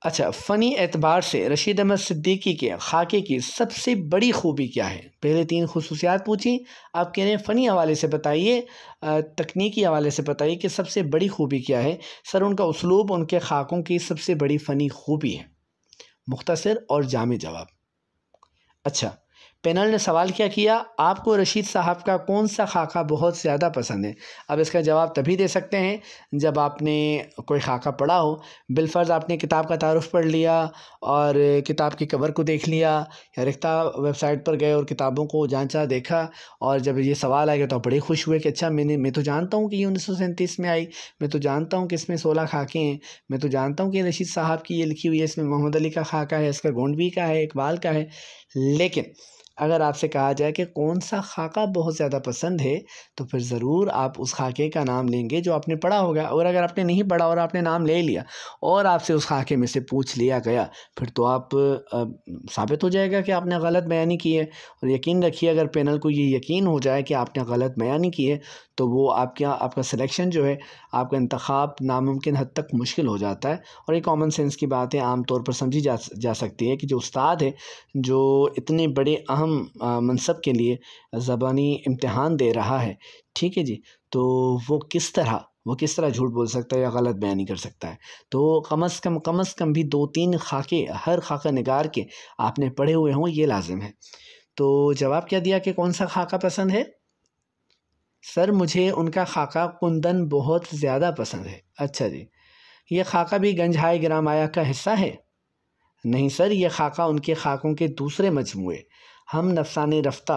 अच्छा, फ़नी एतबार से रशीद अहमद सिद्दीकी के खाके की सबसे बड़ी खूबी क्या है? पहले 3 खुसूसियात पूछी, आप कह रहे हैं फ़नी हवाले से बताइए, तकनीकी हवाले से बताइए कि सबसे बड़ी खूबी क्या है? सर, उनका उसलूब उनके खाकों की सबसे बड़ी फ़नी खूबी है। मुख्तसर और जामे जवाब। अच्छा, पैनल ने सवाल क्या किया, आपको रशीद साहब का कौन सा खाका बहुत ज़्यादा पसंद है? अब इसका जवाब तभी दे सकते हैं जब आपने कोई खाका पढ़ा हो। बिलफ़र्ज़ आपने किताब का तारुफ़ पढ़ लिया और किताब की कवर को देख लिया, या रिख्ता वेबसाइट पर गए और किताबों को जांचा, देखा, और जब ये सवाल आएगा तो आप बड़े खुश हुए कि अच्छा, मैं तो जानता हूँ कि ये 1937 में आई, मैं तो जानता हूँ कि इसमें 16 खाके हैं, मैं तो जानता हूँ कि रशीद साहब की ये लिखी हुई है, इसमें मोहम्मद अली का खाका है, इसका गोंडवी का है, इकबाल का है। लेकिन अगर आपसे कहा जाए कि कौन सा खाका बहुत ज़्यादा पसंद है, तो फिर ज़रूर आप उस खाके का नाम लेंगे जो आपने पढ़ा होगा। और अगर आपने नहीं पढ़ा और आपने नाम ले लिया और आपसे उस खाके में से पूछ लिया गया, फिर तो आप साबित हो जाएगा कि आपने गलत बयानी की है। और यकीन रखिए, अगर पैनल को ये यकीन हो जाए कि आपने गलत बयानी की है, तो वो आपका सिलेक्शन जो है, आपका इंतखाब नामुमकिन हद तक मुश्किल हो जाता है। और ये कॉमन सेंस की बातें आम तौर पर समझी जा सकती है कि जो उस्ताद है, जो इतने बड़े अहम मनसब के लिए ज़बानी इम्तिहान दे रहा है, ठीक है जी, तो वो किस तरह झूठ बोल सकता है या गलत बयानी कर सकता है? तो कम अज़ कम भी 2-3 खाके हर खाका निगार के आपने पढ़े हुए हों, ये लाजिम है। तो जवाब क्या दिया कि कौन सा खाका पसंद है? सर, मुझे उनका खाका कुंदन बहुत ज़्यादा पसंद है। अच्छा जी, ये खाका भी गंजहाए गिरामाया का हिस्सा है? नहीं सर, ये खाका उनके खाकों के दूसरे मजमूए हम नफ़साने रफ्ता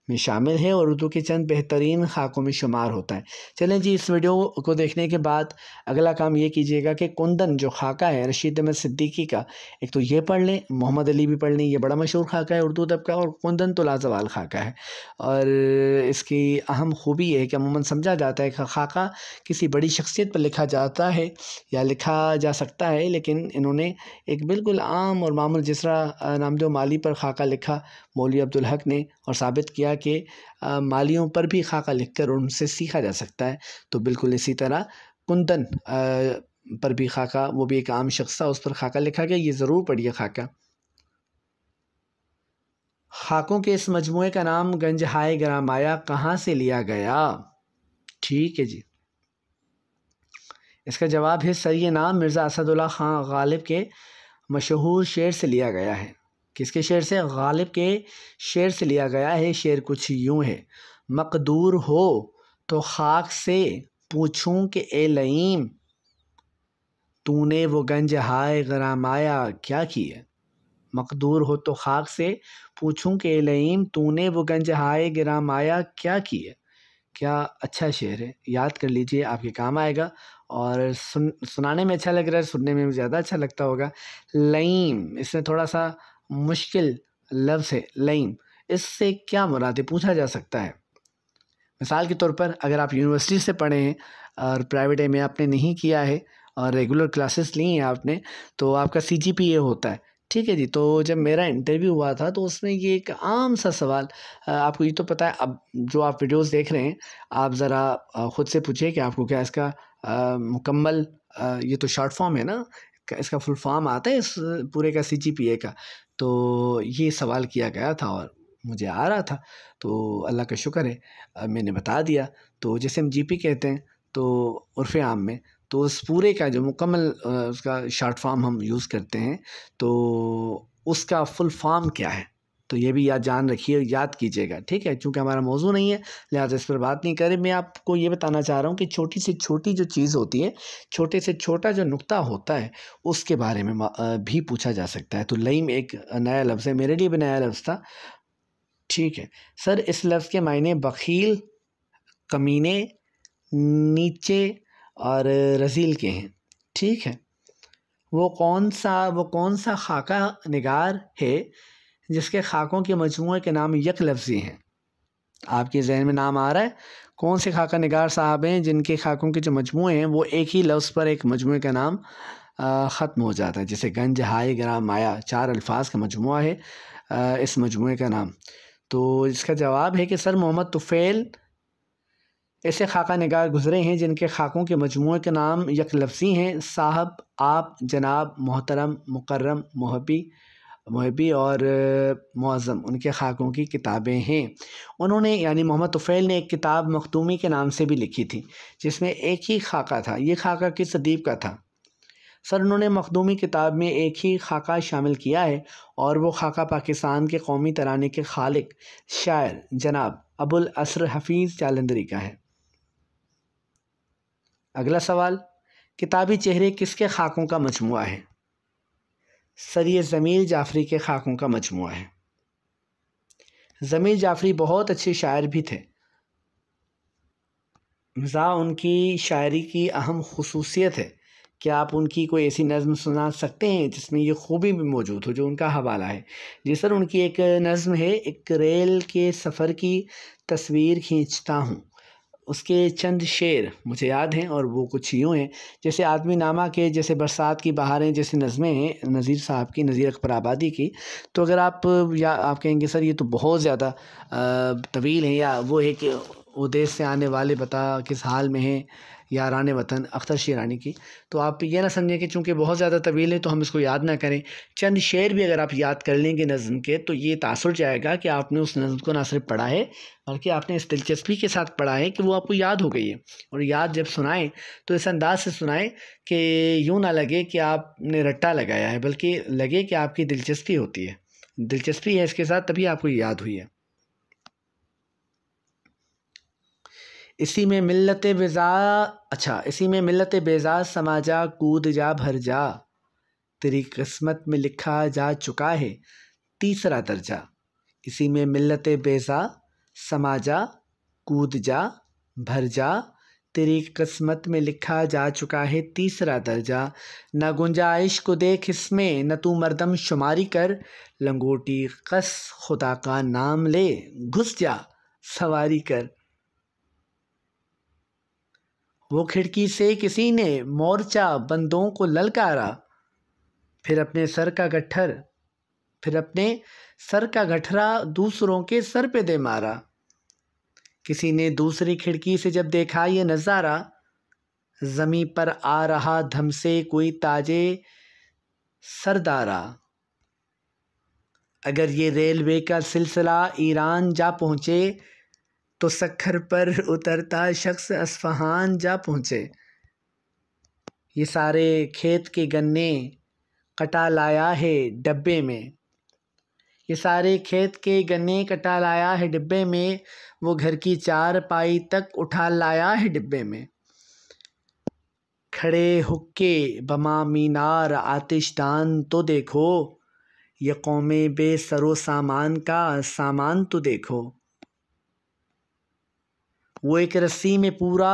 में शामिल है और उर्दू के चंद बेहतरीन खाकों में शुमार होता है। चलें जी, इस वीडियो को देखने के बाद अगला काम ये कीजिएगा कि कुंदन जो खाका है रशीद अहमद सिद्दीकी का, एक तो ये पढ़ लें, मोहम्मद अली भी पढ़ लें, ये बड़ा मशहूर खाका है उर्दू अदब का, और कुंदन तो लाजवाल खाका है। और इसकी अहम खूबी ये है कि अमूमन समझा जाता है कि खाका किसी बड़ी शख्सियत पर लिखा जाता है या लिखा जा सकता है, लेकिन इन्होंने एक बिल्कुल आम और मामूल जिसरा नामदेव माली पर खाका लिखा मौलवी अब्दुल हक ने, और साबित किया कि मालियों पर भी खाका लिखकर उनसे सीखा जा सकता है। तो बिल्कुल इसी तरह कुंदन पर भी खाका, वो भी एक आम शख्स था, उस पर खाका लिखा गया। ये ज़रूर पढ़िए खाका। खाकों के इस मजमूए का नाम गंज हाय ग्रामाया कहाँ से लिया गया? ठीक है जी, इसका जवाब है सर, ये नाम मिर्ज़ा असदुल्ला खां गालिब के मशहूर शेर से लिया गया है। किसके शेर से? गालिब के शेर से लिया गया है। शेर कुछ यूँ है, मकदूर हो तो खाक से पूछूं कि ए लईम, तूने वो गंज हाय ग्रामाया क्या की है। मकदूर हो तो खाक से पूछूं कि ए लईम, तूने वो गंज हाय ग्रामाया क्या की है। क्या अच्छा शेर है, याद कर लीजिए, आपके काम आएगा। और सुनाने में अच्छा लग रहा है, सुनने में भी ज़्यादा अच्छा लगता होगा। लईम, इसमें थोड़ा सा मुश्किल लफ्ज़ है लईम, इससे क्या मुराद है पूछा जा सकता है। मिसाल के तौर पर अगर आप यूनिवर्सिटी से पढ़े हैं और प्राइवेट एम ए आपने नहीं किया है और रेगुलर क्लासेस ली हैं आपने, तो आपका CGPA होता है। ठीक है जी, तो जब मेरा इंटरव्यू हुआ था तो उसमें ये एक आम सा सवाल, आपको ये तो पता है, अब जो आप वीडियोस देख रहे हैं आप ज़रा ख़ुद से पूछिए कि आपको क्या इसका मुकम्मल, ये तो शॉर्ट फॉर्म है ना, इसका फुल फॉर्म आता है इस पूरे का CGPA का। तो ये सवाल किया गया था और मुझे आ रहा था, तो अल्लाह का शुक्र है मैंने बता दिया। तो जैसे हम GP कहते हैं तो उर्फ़ आम में, तो उस पूरे का जो मुकम्मल उसका शॉर्ट फॉर्म हम यूज़ करते हैं, तो उसका फुल फॉर्म क्या है, तो ये भी जान रखिए, याद कीजिएगा। ठीक है, चूँकि हमारा मौजू नहीं है लिहाजा इस पर बात नहीं करें। मैं आपको ये बताना चाह रहा हूँ कि छोटी से छोटी जो चीज़ होती है, छोटे से छोटा जो नुक्ता होता है, उसके बारे में भी पूछा जा सकता है। तो लईम एक नया लफ्ज़ है, मेरे लिए भी नया लफ्ज़ था। ठीक है सर, इस लफ्ज़ के मायने बख़ील, कमीने, नीचे और रज़ील के हैं। ठीक है, वो कौन सा खाका निगार है जिसके खाकों के मजमूए के नाम एक लफ्ज़ी हैं? आपके जहन में नाम आ रहा है? कौन से खाका निगार साहब हैं जिनके खाकों के जो मजमूए हैं वो एक ही लफ्ज़ पर एक मजमूए का नाम ख़त्म हो जाता है? जैसे गंज हाय ग्राम माया 4 अल्फाज का मजमूआ है इस मजमूए का नाम। तो इसका जवाब है कि सर मोहम्मद तुफ़ैल ऐसे खाका निगार गुज़रे हैं जिनके खाकों के मजमूए के नाम एक लफ्ज़ी हैं। साहब, आप, जनाब, मोहतरम, मुकर्रम, मुहब्बी और मुअज़्ज़म उनके खाकों की किताबें हैं। उन्होंने यानी मोहम्मद तुफ़ैल ने एक किताब मखदूमी के नाम से भी लिखी थी जिसमें एक ही खाका था। ये खाका किस अदीब का था? सर, उन्होंने मखदूमी किताब में एक ही खाका शामिल किया है और वो खाका पाकिस्तान के कौमी तराने के खालिक शायर जनाब अबुल असर हफ़ीज़ जालंधरी का है। अगला सवाल, किताबी चेहरे किसके खाकों का मजमूआ है? सर, ये ज़मीर जाफ़री के खाकों का मजमूआ है। ज़मीर जाफ़री बहुत अच्छे शायर भी थे। मिज़ा उनकी शायरी की अहम ख़ुसूसियत है कि आप उनकी कोई ऐसी नज़्म सुना सकते हैं जिसमें ये खूबी भी मौजूद हो जो उनका हवाला है। जी सर, उनकी एक नज़्म है, एक रेल के सफ़र की तस्वीर खींचता हूँ। उसके चंद शेर मुझे याद हैं और वो कुछ यूँ हैं, जैसे आदमी नामा के, जैसे बरसात की बहारें जैसी नज़में हैं नज़ीर साहब की, नज़ीर अकबर आबादी की। तो अगर आप कहेंगे सर ये तो बहुत ज़्यादा तवील है, या वो है कि वो देश से आने वाले बता किस हाल में हैं, या राने वतन अख्तर शिरानी की, तो आप ये ना समझें कि चूँकि बहुत ज़्यादा तवील है तो हम इसको याद ना करें। चंद शेर भी अगर आप याद कर लेंगे नज़्म के, तो ये तासुर जाएगा कि आपने उस नज़्म को ना सिर्फ पढ़ा है बल्कि आपने इस दिलचस्पी के साथ पढ़ा है कि वो आपको याद हो गई है। और याद जब सुनाएं तो इस अंदाज से सुनाएं कि यूँ ना लगे कि आपने रट्टा लगाया है, बल्कि लगे कि आपकी दिलचस्पी होती है, दिलचस्पी है इसके साथ, तभी आपको याद हुई है। इसी में मिल्लत बेज़ा समाजा कूद जा भर जा, तेरी किस्मत में लिखा जा चुका है तीसरा दर्जा। इसी में मिल्लत बेज़ा समा जा, कूद जा, भर जा, तेरी किस्मत में लिखा जा चुका है तीसरा दर्जा। न गुंजाइश को देख इसमें, न तू मर्दम शुमारी कर, लंगोटी कस खुदा का नाम ले, घुस जा सवारी कर। वो खिड़की से किसी ने मोर्चा बंदों को ललकारा, फिर अपने सर का गठरा दूसरों के सर पे दे मारा। किसी ने दूसरी खिड़की से जब देखा ये नज़ारा, ज़मीं पर आ रहा धम से कोई ताजे सरदारा। अगर ये रेलवे का सिलसिला ईरान जा पहुँचे, तो सखर पर उतरता शख्स अस्फहान जा पहुँचे। ये सारे खेत के गन्ने कटा लाया है डब्बे में, ये सारे खेत के गन्ने कटा लाया है डिब्बे में, वो घर की चारपाई तक उठा लाया है डिब्बे में। खड़े हुक्के बमा मीनार आतिशदान तो देखो, ये कौमे बेसरो सामान का सामान तो देखो। वो एक रस्सी में पूरा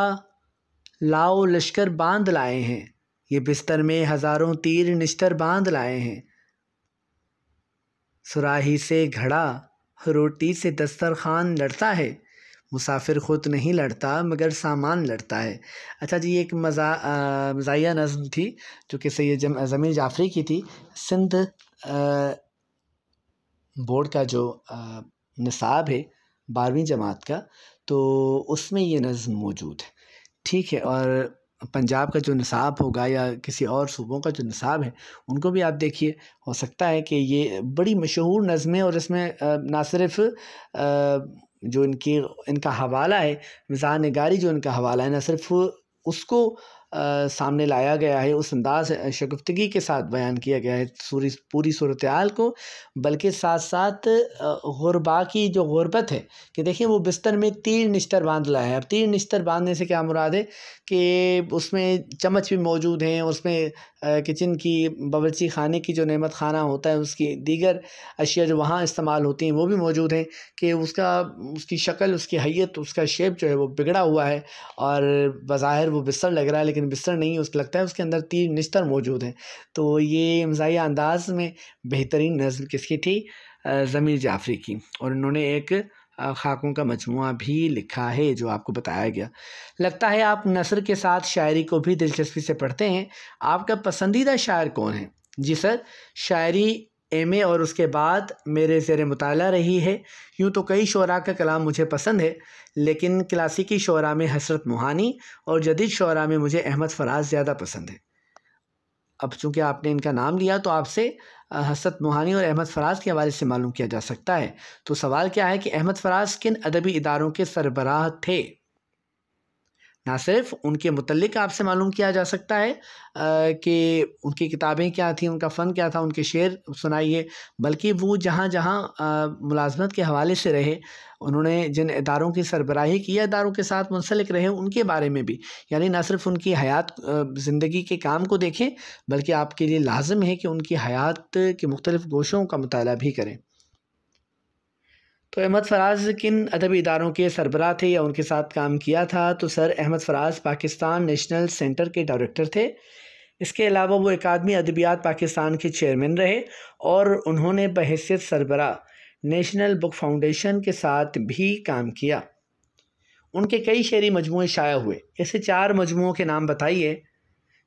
लाओ लश्कर बांध लाए हैं, ये बिस्तर में हज़ारों तीर निश्तर बांध लाए हैं। सुराही से घड़ा रोटी से दस्तरखान लड़ता है, मुसाफिर ख़ुद नहीं लड़ता मगर सामान लड़ता है। अच्छा जी, ये एक मज़ाहिया नज़्म थी जो कि सैयद ज़मीर जाफ़री की थी। सिंध बोर्ड का जो निसाब है 12वीं जमात का, तो उसमें ये नज़्म मौजूद है। ठीक है, और पंजाब का जो निसाब होगा या किसी और सूबों का जो निसाब है उनको भी आप देखिए, हो सकता है कि ये बड़ी मशहूर नज़्म है और इसमें ना सिर्फ जो इनका हवाला है, मिज़ाह निगारी जो इनका हवाला है, ना सिर्फ उसको सामने लाया गया है, उस अंदाज़ शगुफ्तगी के साथ बयान किया गया है पूरी सूरत-ए-हाल को, बल्कि साथ साथ गुरबा की जो गुरबत है कि देखिए वो बिस्तर में तीर निश्तर बांध लाया है। अब तीर निश्तर बांधने से क्या मुराद है कि उसमें चम्मच भी मौजूद हैं, उसमें किचन की बावर्ची खाने की जो नेमत खाना होता है उसकी दीगर अशिया जो वहाँ इस्तेमाल होती हैं वो भी मौजूद हैं, कि उसकी शक्ल, उसकी हैयत, उसका शेप जो है वो बिगड़ा हुआ है और बज़ाहिर वो बिस्तर लग रहा है लेकिन बिस्तर नहीं है, उसको लगता है उसके अंदर तीर निश्तर मौजूद हैं। तो ये मज़ाहिया अंदाज़ में बेहतरीन नज़्म किसकी थी? ज़मीर जाफ़री की, और उन्होंने एक खाकों का मजमुआ भी लिखा है जो आपको बताया गया। लगता है आप नस्र के साथ शायरी को भी दिलचस्पी से पढ़ते हैं। आपका पसंदीदा शायर कौन है? जी सर, शायरी एमए और उसके बाद मेरे ज़ेर मुताला रही है। यूँ तो कई शुअरा का कलाम मुझे पसंद है, लेकिन क्लासिकी शुअरा में हसरत मोहानी और जदीद शुअरा में मुझे अहमद फराज ज़्यादा पसंद है। अब चूँकि आपने इनका नाम लिया तो आपसे हसरत मोहानी और अहमद फराज के हवाले से मालूम किया जा सकता है। तो सवाल क्या है कि अहमद फराज किन अदबी इदारों के सरबराह थे? ना सिर्फ उनके मुतल्लिक आपसे मालूम किया जा सकता है कि उनकी किताबें क्या थीं, उनका फ़न क्या था, उनके शेर सुनाइए, बल्कि वो जहाँ जहाँ मुलाज़मत के हवाले से रहे, उन्होंने जिन इदारों की सरबराही की या इदारों के साथ मुंसलिक रहे उनके बारे में भी, यानी ना सिर्फ उनकी हयात ज़िंदगी के काम को देखें, बल्कि आपके लिए लाज़िम है कि उनकी हयात के मुख्तलिफ़ गोशों का मुताला भी करें। तो अहमद फराज किन अदबी इदारों के सरबराह थे या उनके साथ काम किया था? तो sir, Ahmad Faraz Pakistan national centre के डायरेक्टर थे। इसके अलावा वो अकादमी अदबियात पाकिस्तान के चेयरमैन रहे और उन्होंने बहैसियत सरबराह नेशनल बुक फाउंडेशन के साथ भी काम किया। उनके कई शेरी मजमूए शाया हुए। ऐसे 4 मजमूओं के नाम बताइए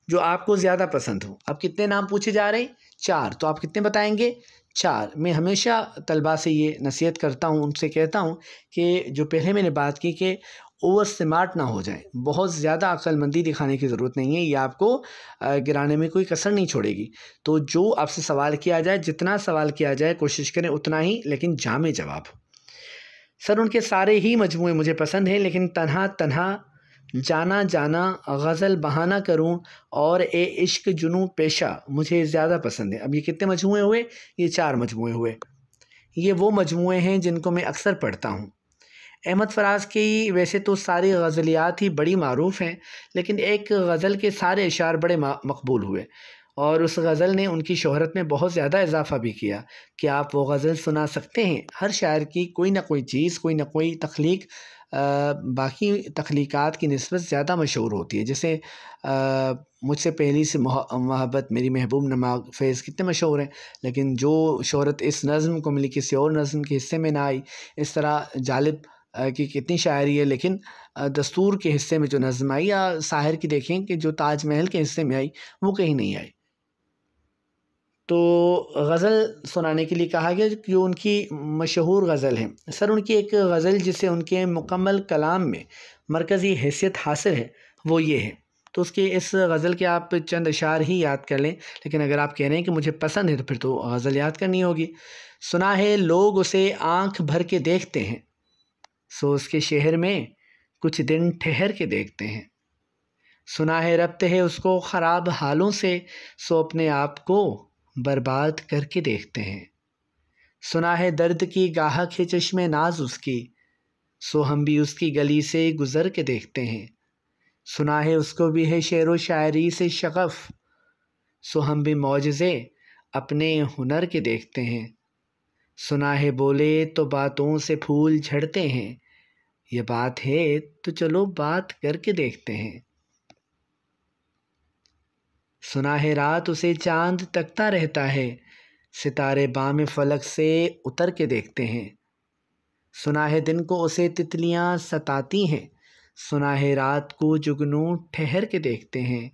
जो आपको ज़्यादा पसंद हो। अब कितने नाम पूछे जा रहे हैं? 4। तो आप कितने बताएंगे? 4। मैं हमेशा तलबा से ये नसीहत करता हूँ, उनसे कहता हूँ कि जो पहले मैंने बात की कि ओवर स्मार्ट ना हो जाए, बहुत ज़्यादा अक्लमंदी दिखाने की ज़रूरत नहीं है, ये आपको गिराने में कोई कसर नहीं छोड़ेगी। तो जो आपसे सवाल किया जाए, जितना सवाल किया जाए कोशिश करें उतना ही, लेकिन जामे जवाब। सर, उनके सारे ही मजमूए मुझे पसंद हैं, लेकिन तन्हा तन्हा, जाना जाना, गज़ल बहाना करूं और ए इश्क जुनू पेशा मुझे ज़्यादा पसंद है। अब ये कितने मजमूए हुए? ये 4 मजमूए हुए। ये वो मजमूए हैं जिनको मैं अक्सर पढ़ता हूँ। अहमद फराज की वैसे तो सारी गज़लियात ही बड़ी मारूफ़ हैं, लेकिन एक गज़ल के सारे अशार बड़े मकबूल हुए और उस गज़ल ने उनकी शोहरत में बहुत ज़्यादा इजाफ़ा भी किया कि आप वो गज़ल सुना सकते हैं। हर शायर की कोई ना कोई चीज़, कोई ना कोई तख्लीक बाकी तख्लीक़ात की निस्बत ज़्यादा मशहूर होती है। जैसे मुझसे पहली से मोहब्बत, मेरी महबूब नमाग फ़ैज़ कितने मशहूर हैं, लेकिन जो शोहरत इस नज़्म को मिली किसी और नज़्म के हिस्से में ना आई। इस तरह जालिब की कितनी शायरी है, लेकिन दस्तूर के हिस्से में जो नज़्म आई, या साहिर की देखें कि जो ताजमहल के हिस्से में आई, वो कहीं नहीं आई। तो गज़ल सुनाने के लिए कहा गया कि उनकी मशहूर गज़ल है। सर, उनकी एक गज़ल जिसे उनके मुकम्मल कलाम में मरकज़ी हैसियत हासिल है, वो ये है। तो उसके इस गज़ल के आप चंद अशार ही याद कर लें, लेकिन अगर आप कह रहे हैं कि मुझे पसंद है तो फिर तो गज़ल याद करनी होगी। सुना है लोग उसे आँख भर के देखते हैं, सो उसके शहर में कुछ दिन ठहर के देखते हैं। सुना है रब्त है उसको ख़राब हालों से, सो अपने आप को बर्बाद करके देखते हैं। सुना है दर्द की गाहक है चश्मे नाज उसकी, सो हम भी उसकी गली से गुज़र के देखते हैं। सुना है उसको भी है शेरो शायरी से शगफ़, सो हम भी मौजज़े अपने हुनर के देखते हैं। सुना है बोले तो बातों से फूल झड़ते हैं, ये बात है तो चलो बात करके देखते हैं। सुना है रात उसे चांद तकता रहता है, सितारे बाम फलक से उतर के देखते हैं। सुना है दिन को उसे तितलियां सताती हैं, सुना है रात को जुगनू ठहर के देखते हैं।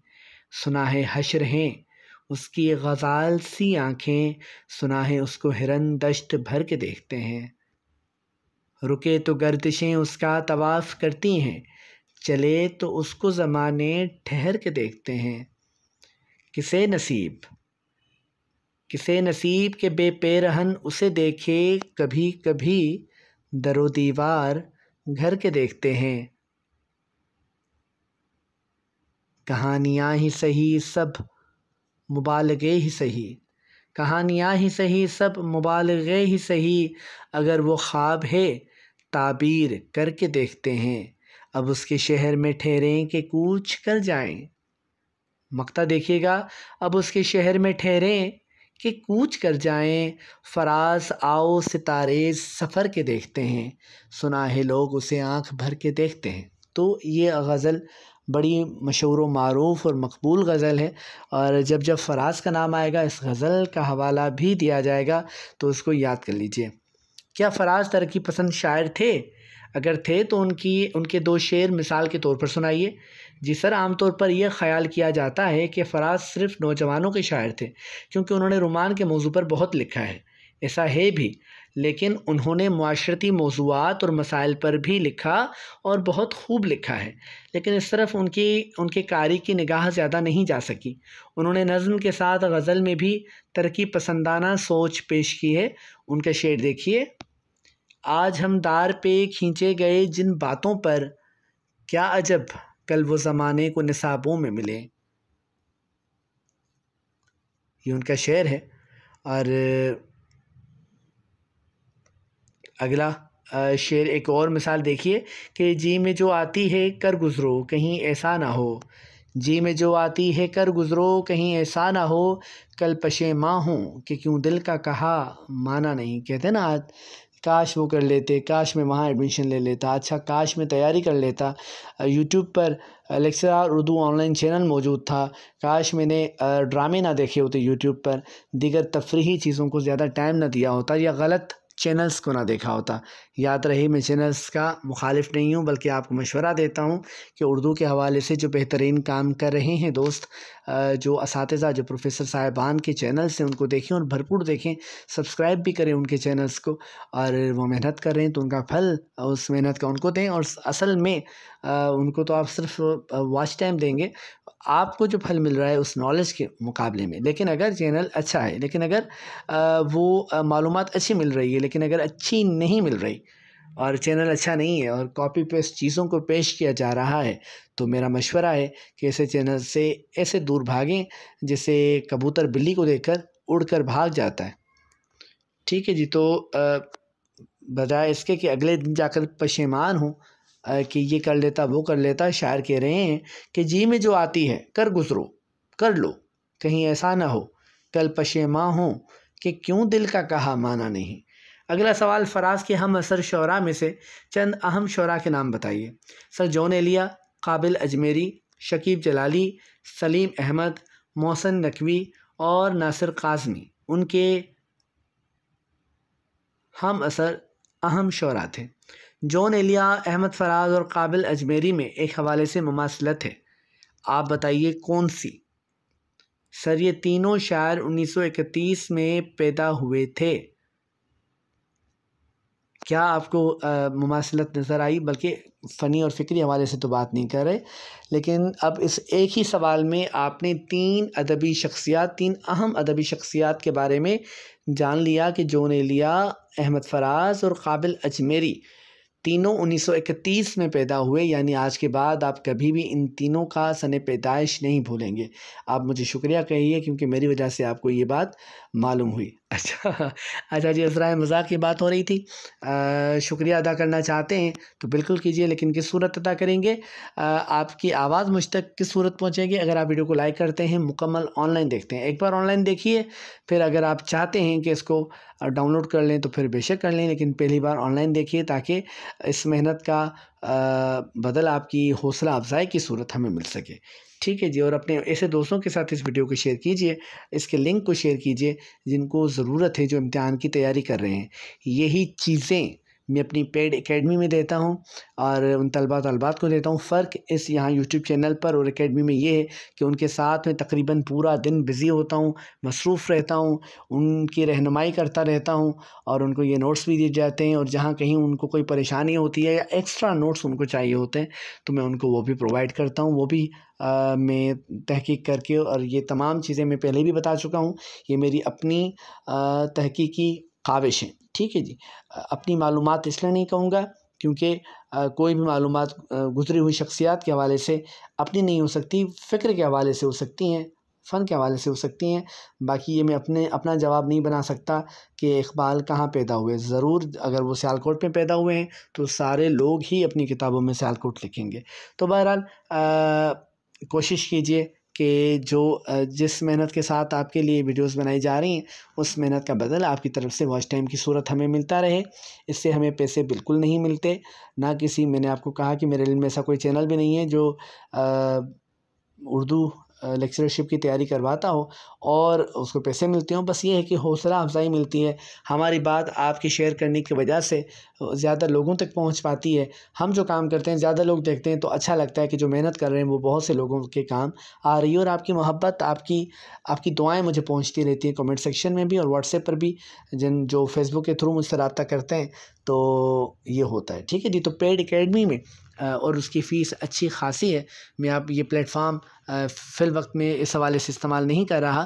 सुना है हश्र हैं उसकी गज़ाल सी आँखें, सुना है उसको हिरन दश्त भर के देखते हैं। रुके तो गर्दिशें उसका तवाफ़ करती हैं, चले तो उसको ज़माने ठहर के देखते हैं। किसे नसीब के बेपैरहन उसे देखे, कभी कभी दरो दीवार घर के देखते हैं। कहानियाँ ही सही सब मुबालगे ही सही, कहानियाँ ही सही सब मुबालगे ही सही, अगर वो ख्वाब है ताबीर करके देखते हैं। अब उसके शहर में ठहरें कि कूच कर जाएं, मक्ता देखिएगा, अब उसके शहर में ठहरें कि कूच कर जाएं, फराज आओ सितारे सफ़र के देखते हैं। सुना है लोग उसे आँख भर के देखते हैं। तो ये गज़ल बड़ी मशहूर व मारूफ़ और मकबूल गज़ल है, और जब जब फराज का नाम आएगा इस गज़ल का हवाला भी दिया जाएगा, तो उसको याद कर लीजिए। क्या फराज तरक्की पसंद शायर थे? अगर थे तो उनके दो शेर मिसाल के तौर पर सुनाइए। जी सर, आमतौर पर यह ख़याल किया जाता है कि फ़राज सिर्फ़ नौजवानों के शायर थे, क्योंकि उन्होंने रोमान के मौजू पर बहुत लिखा है। ऐसा है भी, लेकिन उन्होंने मुआशरती मौज़ूआत और मसाइल पर भी लिखा, और बहुत खूब लिखा है। लेकिन इस तरफ उनके कारी की निगाह ज़्यादा नहीं जा सकी। उन्होंने नज़्म के साथ गज़ल में भी तरक्की पसंदाना सोच पेश की है। उनका शेर देखिए। आज हम दार पे खींचे गए जिन बातों पर, क्या अजब कल वो ज़माने को निसाबों में मिले। ये उनका शेर है। और अगला शेर, एक और मिसाल देखिए कि जी में जो आती है कर गुज़रो कहीं ऐसा ना हो, जी में जो आती है कर गुज़रो कहीं ऐसा ना हो, कल पशेमां हूँ कि क्यों दिल का कहा माना नहीं। कहते ना, आज काश वो कर लेते, काश मैं वहाँ एडमिशन ले लेता, अच्छा काश मैं तैयारी कर लेता, यूट्यूब पर लेक्चरर उर्दू ऑनलाइन चैनल मौजूद था, काश मैंने ड्रामे ना देखे होते यूट्यूब पर, दीगर तफरीही चीज़ों को ज़्यादा टाइम ना दिया होता, या गलत चैनल्स को ना देखा होता। याद रहे, मैं चैनल्स का मुखालिफ नहीं हूँ, बल्कि आपको मशवरा देता हूँ कि उर्दू के हवाले से जो बेहतरीन काम कर रहे हैं दोस्त, जो असातिज़ा, जो प्रोफेसर साहिबान के चैनल्स हैं, उनको देखें और भरपूर देखें, सब्सक्राइब भी करें उनके चैनल्स को। और वो मेहनत कर रहे हैं तो उनका फल उस मेहनत का उनको दें, और असल में उनको तो आप सिर्फ वॉच टाइम देंगे, आपको जो फल मिल रहा है उस नॉलेज के मुकाबले में। लेकिन अगर चैनल अच्छा है, लेकिन अगर वो मालूमात अच्छी मिल रही है, लेकिन अगर अच्छी नहीं मिल रही और चैनल अच्छा नहीं है और कॉपी पेस्ट चीज़ों को पेश किया जा रहा है, तो मेरा मशवरा है कि ऐसे चैनल से ऐसे दूर भागें जैसे कबूतर बिल्ली को देखकर उड़कर भाग जाता है। ठीक है जी। तो बजाय इसके कि अगले दिन जाकर पशेमान हूँ कि ये कर लेता वो कर लेता, शायर कह रहे हैं कि जी में जो आती है कर गुज़रो, कर लो, कहीं ऐसा ना हो कल पशेमां हो कि क्यों दिल का कहा माना नहीं। अगला सवाल, फराज के हम असर शोरा में से चंद अहम शोरा के नाम बताइए। सर जॉन एलिया, काबिल अजमेरी, शकीब जलाली, सलीम अहमद, मोहसिन नकवी और नासिर काज़मी उनके हम असर अहम शोरा थे। जॉन एलिया, अहमद फराज और काबिल अजमेरी में एक हवाले से मुमासलत है, आप बताइए कौन सी। सर ये तीनों शायर 1931 में पैदा हुए थे। क्या आपको मुमासलत नज़र आई? बल्कि फ़नी और फ़िक्री हवाले से तो बात नहीं कर रहे, लेकिन अब इस एक ही सवाल में आपने तीन अहम अदबी शख्सियात के बारे में जान लिया कि जॉन एलिया, अहमद फराज और काबिल अजमेरी तीनों 1931 में पैदा हुए, यानी आज के बाद आप कभी भी इन तीनों का सने पैदाइश नहीं भूलेंगे। आप मुझे शुक्रिया कहिए क्योंकि मेरी वजह से आपको ये बात मालूम हुई। अच्छा जी, असराए मज़ाक की बात हो रही थी। शुक्रिया अदा करना चाहते हैं तो बिल्कुल कीजिए, लेकिन किस सूरत अदा करेंगे? आपकी आवाज़ मुझ तक किस सूरत पहुँचेगी? अगर आप वीडियो को लाइक करते हैं, मुकम्मल ऑनलाइन देखते हैं, एक बार ऑनलाइन देखिए, फिर अगर आप चाहते हैं कि इसको डाउनलोड कर लें तो फिर बेशक कर लें, लेकिन पहली बार ऑनलाइन देखिए ताकि इस मेहनत का बदल आपकी हौसला अफजाई की सूरत हमें मिल सके। ठीक है जी, और अपने ऐसे दोस्तों के साथ इस वीडियो को शेयर कीजिए, इसके लिंक को शेयर कीजिए जिनको ज़रूरत है, जो इम्तिहान की तैयारी कर रहे हैं। यही चीज़ें मैं अपनी पेड एकेडमी में देता हूँ और उन तलबात को देता हूँ। फ़र्क इस यहाँ यूट्यूब चैनल पर और एकेडमी में ये है कि उनके साथ में तकरीबन पूरा दिन बिज़ी होता हूँ, मसरूफ़ रहता हूँ, उनकी रहनुमाई करता रहता हूँ और उनको ये नोट्स भी दिए जाते हैं, और जहाँ कहीं उनको कोई परेशानी होती है या एक्स्ट्रा नोट्स उनको चाहिए होते हैं तो मैं उनको वो भी प्रोवाइड करता हूँ। वो भी मैं तहकीक करके, और ये तमाम चीज़ें मैं पहले भी बता चुका हूँ, ये मेरी अपनी तहकीकी काविश हैं। ठीक है जी, अपनी मालूमात इसलिए नहीं कहूँगा क्योंकि कोई भी मालूमात गुज़री हुई शख्सियात के हवाले से अपनी नहीं हो सकती, फ़िक्र के हवाले से हो सकती हैं, फ़न के हवाले से हो सकती हैं। बाकी ये मैं अपना जवाब नहीं बना सकता कि इक़बाल कहाँ पैदा हुए। ज़रूर अगर वो सियालकोट में पैदा हुए हैं तो सारे लोग ही अपनी किताबों में सियालकोट लिखेंगे। तो बहरहाल कोशिश कीजिए कि जो जिस मेहनत के साथ आपके लिए वीडियोस बनाई जा रही हैं उस मेहनत का बदल आपकी तरफ से वॉच टाइम की सूरत हमें मिलता रहे। इससे हमें पैसे बिल्कुल नहीं मिलते, ना किसी, मैंने आपको कहा कि मेरे इल्म में ऐसा कोई चैनल भी नहीं है जो उर्दू लेक्चरशिप की तैयारी करवाता हो और उसको पैसे मिलते हों। बस ये है कि हौसला अफजाई मिलती है, हमारी बात आपकी शेयर करने की वजह से ज़्यादा लोगों तक पहुंच पाती है। हम जो काम करते हैं ज़्यादा लोग देखते हैं तो अच्छा लगता है कि जो मेहनत कर रहे हैं वो बहुत से लोगों के काम आ रही है। और आपकी मोहब्बत, आपकी दुआएं मुझे पहुंचती रहती हैं कमेंट सेक्शन में भी और व्हाट्सएप पर भी, जो फेसबुक के थ्रू मुझसे रब्ता करते हैं तो ये होता है। ठीक है जी, तो पेड एकेडमी में और उसकी फ़ीस अच्छी खासी है। मैं आप ये प्लेटफॉर्म फ़िल वक्त में इस हवाले से इस्तेमाल नहीं कर रहा,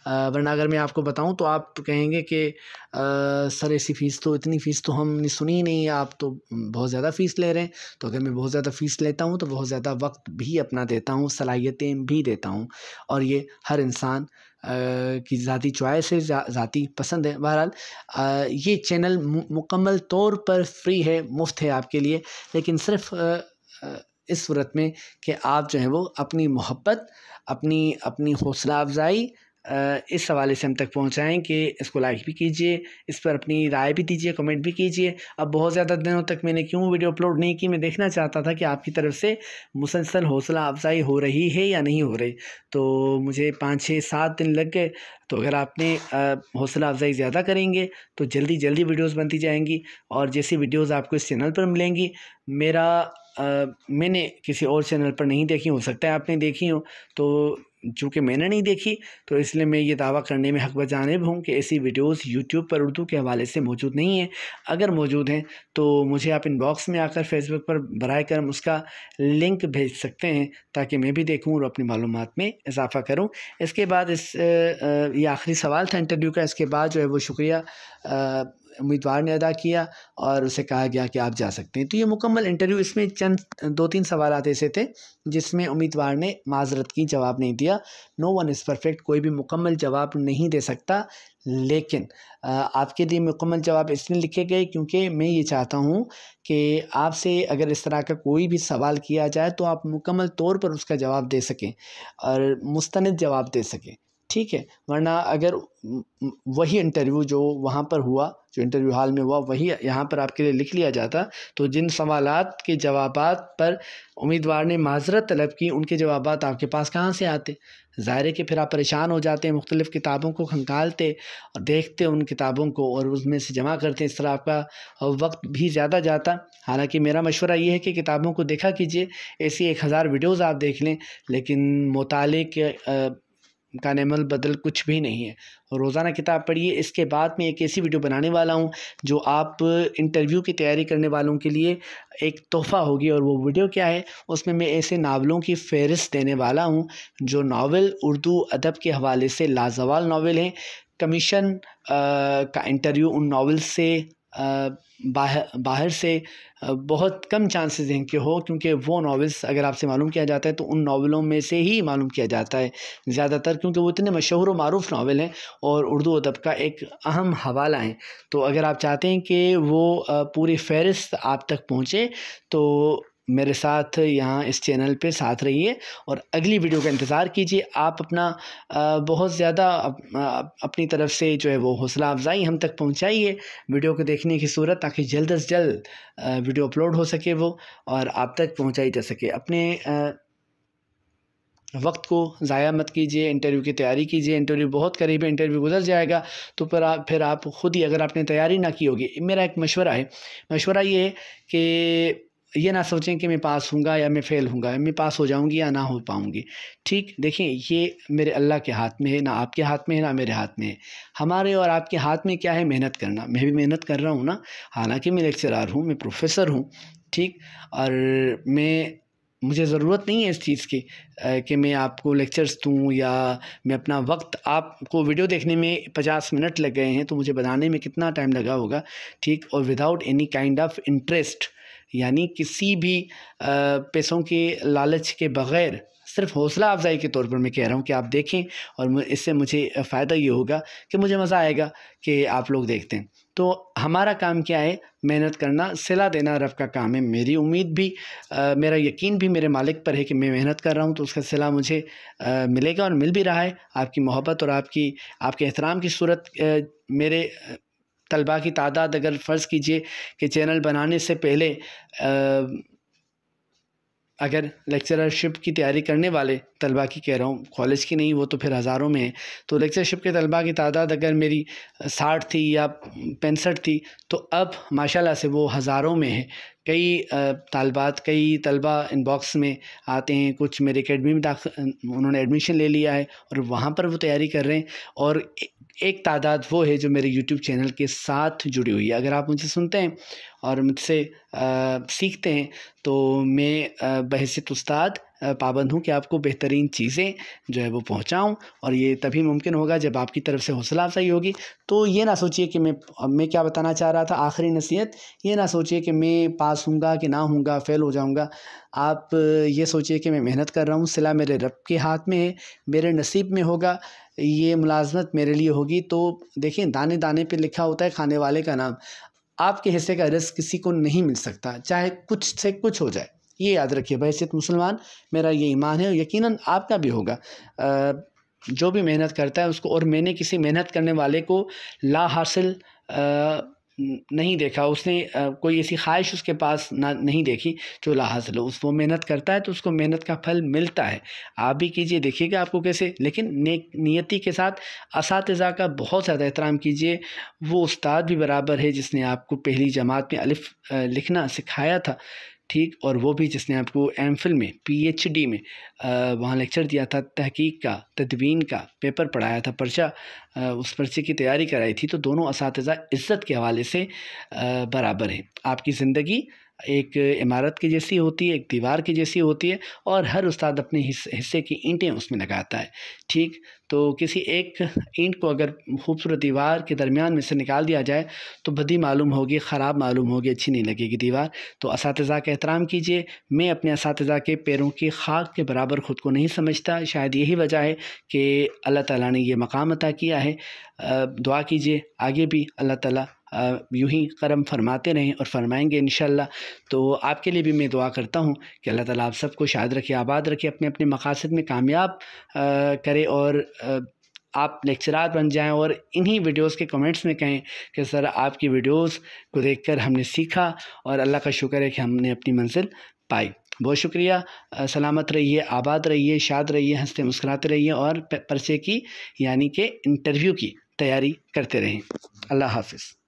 वरना अगर मैं आपको बताऊं तो आप कहेंगे कि सर ऐसी फ़ीस तो, इतनी फ़ीस तो हमने सुनी ही नहीं है, आप तो बहुत ज़्यादा फ़ीस ले रहे हैं। तो अगर मैं बहुत ज़्यादा फ़ीस लेता हूं तो बहुत ज़्यादा वक्त भी अपना देता हूं, सलाहियतें भी देता हूं, और ये हर इंसान की ज़ाती चॉइस है, ज़ाती पसंद है। बहरहाल ये चैनल मुकम्मल तौर पर फ्री है, मुफ्त है आपके लिए, लेकिन सिर्फ इस सूरत में कि आप जो है वो अपनी मोहब्बत, अपनी हौसला अफजाई इस हवाले से हम तक पहुँचाएँ कि इसको लाइक भी कीजिए, इस पर अपनी राय भी दीजिए, कमेंट भी कीजिए। अब बहुत ज़्यादा दिनों तक मैंने क्यों वीडियो अपलोड नहीं की, मैं देखना चाहता था कि आपकी तरफ से मुसलसल हौसला अफजाई हो रही है या नहीं हो रही। तो मुझे 5, 6, 7 दिन लग गए। तो अगर आपने हौसला अफजाई ज़्यादा करेंगे तो जल्दी वीडियोज़ बनती जाएंगी, और जैसी वीडियोज़ आपको इस चैनल पर मिलेंगी, मैंने किसी और चैनल पर नहीं देखी, हो सकता है आपने देखी हो, तो चूँकि मैंने नहीं देखी तो इसलिए मैं ये दावा करने में हक़ बजानिब हूँ कि ऐसी वीडियोस यूट्यूब पर उर्दू के हवाले से मौजूद नहीं है। अगर मौजूद हैं तो मुझे आप इनबॉक्स में आकर फेसबुक पर बराए करम उसका लिंक भेज सकते हैं ताकि मैं भी देखूँ और अपनी मालूमात में इजाफ़ा करूँ। इसके बाद ये आखिरी सवाल था इंटरव्यू का। इसके बाद जो है वो शुक्रिया उम्मीदवार ने अदा किया और उसे कहा गया कि आप जा सकते हैं। तो ये मुकम्मल इंटरव्यू, इसमें चंद 2-3 सवालात ऐसे थे जिसमें उम्मीदवार ने माज़रत की, जवाब नहीं दिया। नो वन इज़ परफेक्ट, कोई भी मुकम्मल जवाब नहीं दे सकता, लेकिन आपके लिए मुकम्मल जवाब इसलिए लिखे गए क्योंकि मैं ये चाहता हूँ कि आपसे अगर इस तरह का कोई भी सवाल किया जाए तो आप मुकम्मल तौर पर उसका जवाब दे सकें और मुस्तनिद जवाब दे सकें। ठीक है। वरना अगर वही इंटरव्यू जो वहाँ पर हुआ, जो इंटरव्यू हॉल में हुआ, वही यहाँ पर आपके लिए लिख लिया जाता, तो जिन सवालात के जवाबात पर उम्मीदवार ने माज़रत तलब की, उनके जवाबात आपके पास कहाँ से आते? ज़ाहिर है कि फिर आप परेशान हो जाते, मुख्तलिफ़ किताबों को खंगालते और देखते उन किताबों को और उसमें से जमा करते। इस तरह आपका वक्त भी ज़्यादा जाता। हालांकि मेरा मशवरा ये है कि किताबों को देखा कीजिए, ऐसी 1000 वीडियोज़ आप देख लें, लेकिन मुताले के का नेमल बदल कुछ भी नहीं है। रोज़ाना किताब पढ़िए। इसके बाद मैं एक ऐसी वीडियो बनाने वाला हूँ जो आप इंटरव्यू की तैयारी करने वालों के लिए एक तोहफ़ा होगी। और वो वीडियो क्या है, उसमें मैं ऐसे नावलों की फ़हरिस्त देने वाला हूँ जो नावल उर्दू अदब के हवाले से लाजवाब नावल हैं। कमीशन का इंटरव्यू उन नावल से बाहर से बहुत कम चांसेस हैं कि हो, क्योंकि वो नावल्स अगर आपसे मालूम किया जाता है तो उन नावलों में से ही मालूम किया जाता है ज़्यादातर, क्योंकि वो इतने मशहूर व मारूफ़ नावल हैं और उर्दू अदब का एक अहम हवाला है। तो अगर आप चाहते हैं कि वो पूरी फ़हरिस्त आप तक पहुँचे तो मेरे साथ यहाँ इस चैनल पे साथ रहिए और अगली वीडियो का इंतज़ार कीजिए। आप अपना बहुत ज़्यादा अपनी तरफ से जो है वो हौसला अफजाई हम तक पहुँचाइए वीडियो को देखने की सूरत, ताकि जल्द से जल्द वीडियो अपलोड हो सके वो और आप तक पहुँचाई जा सके। अपने वक्त को ज़ाया मत कीजिए, इंटरव्यू की तैयारी कीजिए। इंटरव्यू बहुत करीब है, इंटरव्यू गुजर जाएगा तो फिर आप खुद ही, अगर आपने तैयारी ना की होगी, मेरा एक मशवरा है, मशवरा ये है कि ये ना सोचें कि मैं पास हूँगा या मैं फ़ेल हूँगा, मैं पास हो जाऊँगी या ना हो पाऊँगी। ठीक, देखिए ये मेरे अल्लाह के हाथ में है, ना आपके हाथ में है ना मेरे हाथ में है। हमारे और आपके हाथ में क्या है? मेहनत करना। मैं भी मेहनत कर रहा हूँ ना, हालांकि मैं लेक्चरार हूँ, मैं प्रोफेसर हूँ, ठीक, और मुझे ज़रूरत नहीं है इस चीज़ की कि मैं आपको लेक्चर्स दूँ या मैं अपना वक्त, आपको वीडियो देखने में 50 मिनट लग गए हैं तो मुझे बनाने में कितना टाइम लगा होगा, ठीक, और without any kind of interest, यानी किसी भी पैसों के लालच के बग़ैर, सिर्फ हौसला अफजाई के तौर पर मैं कह रहा हूँ कि आप देखें और इससे मुझे फ़ायदा ये होगा कि मुझे मज़ा आएगा कि आप लोग देखते हैं। तो हमारा काम क्या है? मेहनत करना, सिला देना रब का काम है। मेरी उम्मीद भी मेरा यकीन भी मेरे मालिक पर है कि मैं मेहनत कर रहा हूँ तो उसका सिला मुझे मिलेगा और मिल भी रहा है। आपकी मोहब्बत और आपके एहतराम की सूरत मेरे तलबा की तादाद, अगर फ़र्ज़ कीजिए कि चैनल बनाने से पहले अगर लेक्चरशिप की तैयारी करने वाले तलबा की कह रहा हूँ, कॉलेज की नहीं, वो तो फिर हज़ारों में है, तो लेक्चरशिप के तलबा की तादाद अगर मेरी 60 थी या 65 थी तो अब माशाल्लाह से वो हज़ारों में है। कई कई तलबा इनबॉक्स में आते हैं, कुछ मेरी एकेडमी में उन्होंने एडमिशन ले लिया है और वहाँ पर वो तैयारी कर रहे हैं, और एक तादाद वो है जो मेरे यूट्यूब चैनल के साथ जुड़ी हुई है। अगर आप मुझे सुनते हैं और मुझसे सीखते हैं तो मैं बहैसियत उस्ताद पाबंद हूँ कि आपको बेहतरीन चीज़ें जो है वो पहुँचाऊँ, और ये तभी मुमकिन होगा जब आपकी तरफ से हौसला अफजाई होगी। तो ये ना सोचिए कि मैं क्या बताना चाह रहा था, आखिरी नसीहत, ये ना सोचिए कि मैं पास हूँगा कि ना हूँगा, फ़ेल हो जाऊँगा। आप ये सोचिए कि मैं मेहनत कर रहा हूँ, सिला मेरे रब के हाथ में है, मेरे नसीब में होगा, ये मुलाज़मत मेरे लिए होगी। तो देखिए, दाने दाने पे लिखा होता है खाने वाले का नाम। आपके हिस्से का रिज़्क़ किसी को नहीं मिल सकता, चाहे कुछ से कुछ हो जाए, ये याद रखिए। बहैसियत मुसलमान मेरा ये ईमान है और यकीनन आपका भी होगा। जो भी मेहनत करता है उसको, और मैंने किसी मेहनत करने वाले को ला हासिल नहीं देखा, उसने कोई ऐसी ख्वाहिश उसके पास नहीं देखी जो ला हासिल हो। वो मेहनत करता है तो उसको मेहनत का फल मिलता है। आप भी कीजिए, देखिएगा आपको कैसे, लेकिन नेक नियति के साथ असातिज़ा का बहुत ज़्यादा एहतराम कीजिए। वो उस्ताद भी बराबर है जिसने आपको पहली जमात में अलिफ लिखना सिखाया था, ठीक, और वो भी जिसने आपको एमफिल में, पीएचडी में वहाँ लेक्चर दिया था, तहकीक का, तदवीन का पेपर पढ़ाया था, पर्चा उस पर्चे की तैयारी कराई थी। तो दोनों असातिज़ा इज़्ज़त के हवाले से बराबर हैं। आपकी ज़िंदगी एक इमारत की जैसी होती है, एक दीवार की जैसी होती है, और हर उस्ताद अपने हिस्से की ईंटें उसमें लगाता है, ठीक। तो किसी एक ईंट को अगर खूबसूरत दीवार के दरमियान में से निकाल दिया जाए तो बदी मालूम होगी, ख़राब मालूम होगी, अच्छी नहीं लगेगी दीवार। तो असातिज़ा का एहतराम कीजिए। मैं अपने असातिज़ा के पैरों की खाक के बराबर ख़ुद को नहीं समझता। शायद यही वजह है कि अल्लाह ताला ने ये मकाम अता किया है। दुआ कीजिए आगे भी अल्लाह ताला यूँ ही करम फरमाते रहें और फरमाएंगे इंशाअल्लाह। तो आपके लिए भी मैं दुआ करता हूँ कि अल्लाह ताला आप सबको शाद रखे, आबाद रखे, अपने अपने मकासद में कामयाब करे, और आप लेक्चरार बन जाएं और इन्हीं वीडियोस के कमेंट्स में कहें कि सर आपकी वीडियोस को देखकर हमने सीखा और अल्लाह का शुक्र है कि हमने अपनी मंजिल पाई। बहुत शुक्रिया। सलामत रहिए, आबाद रहिए, शाद रहिए, हंसते मुस्कुराते रहिए और पर्चे की यानी कि इंटरव्यू की तैयारी करते रहें। अल्लाह हाफ़िज़।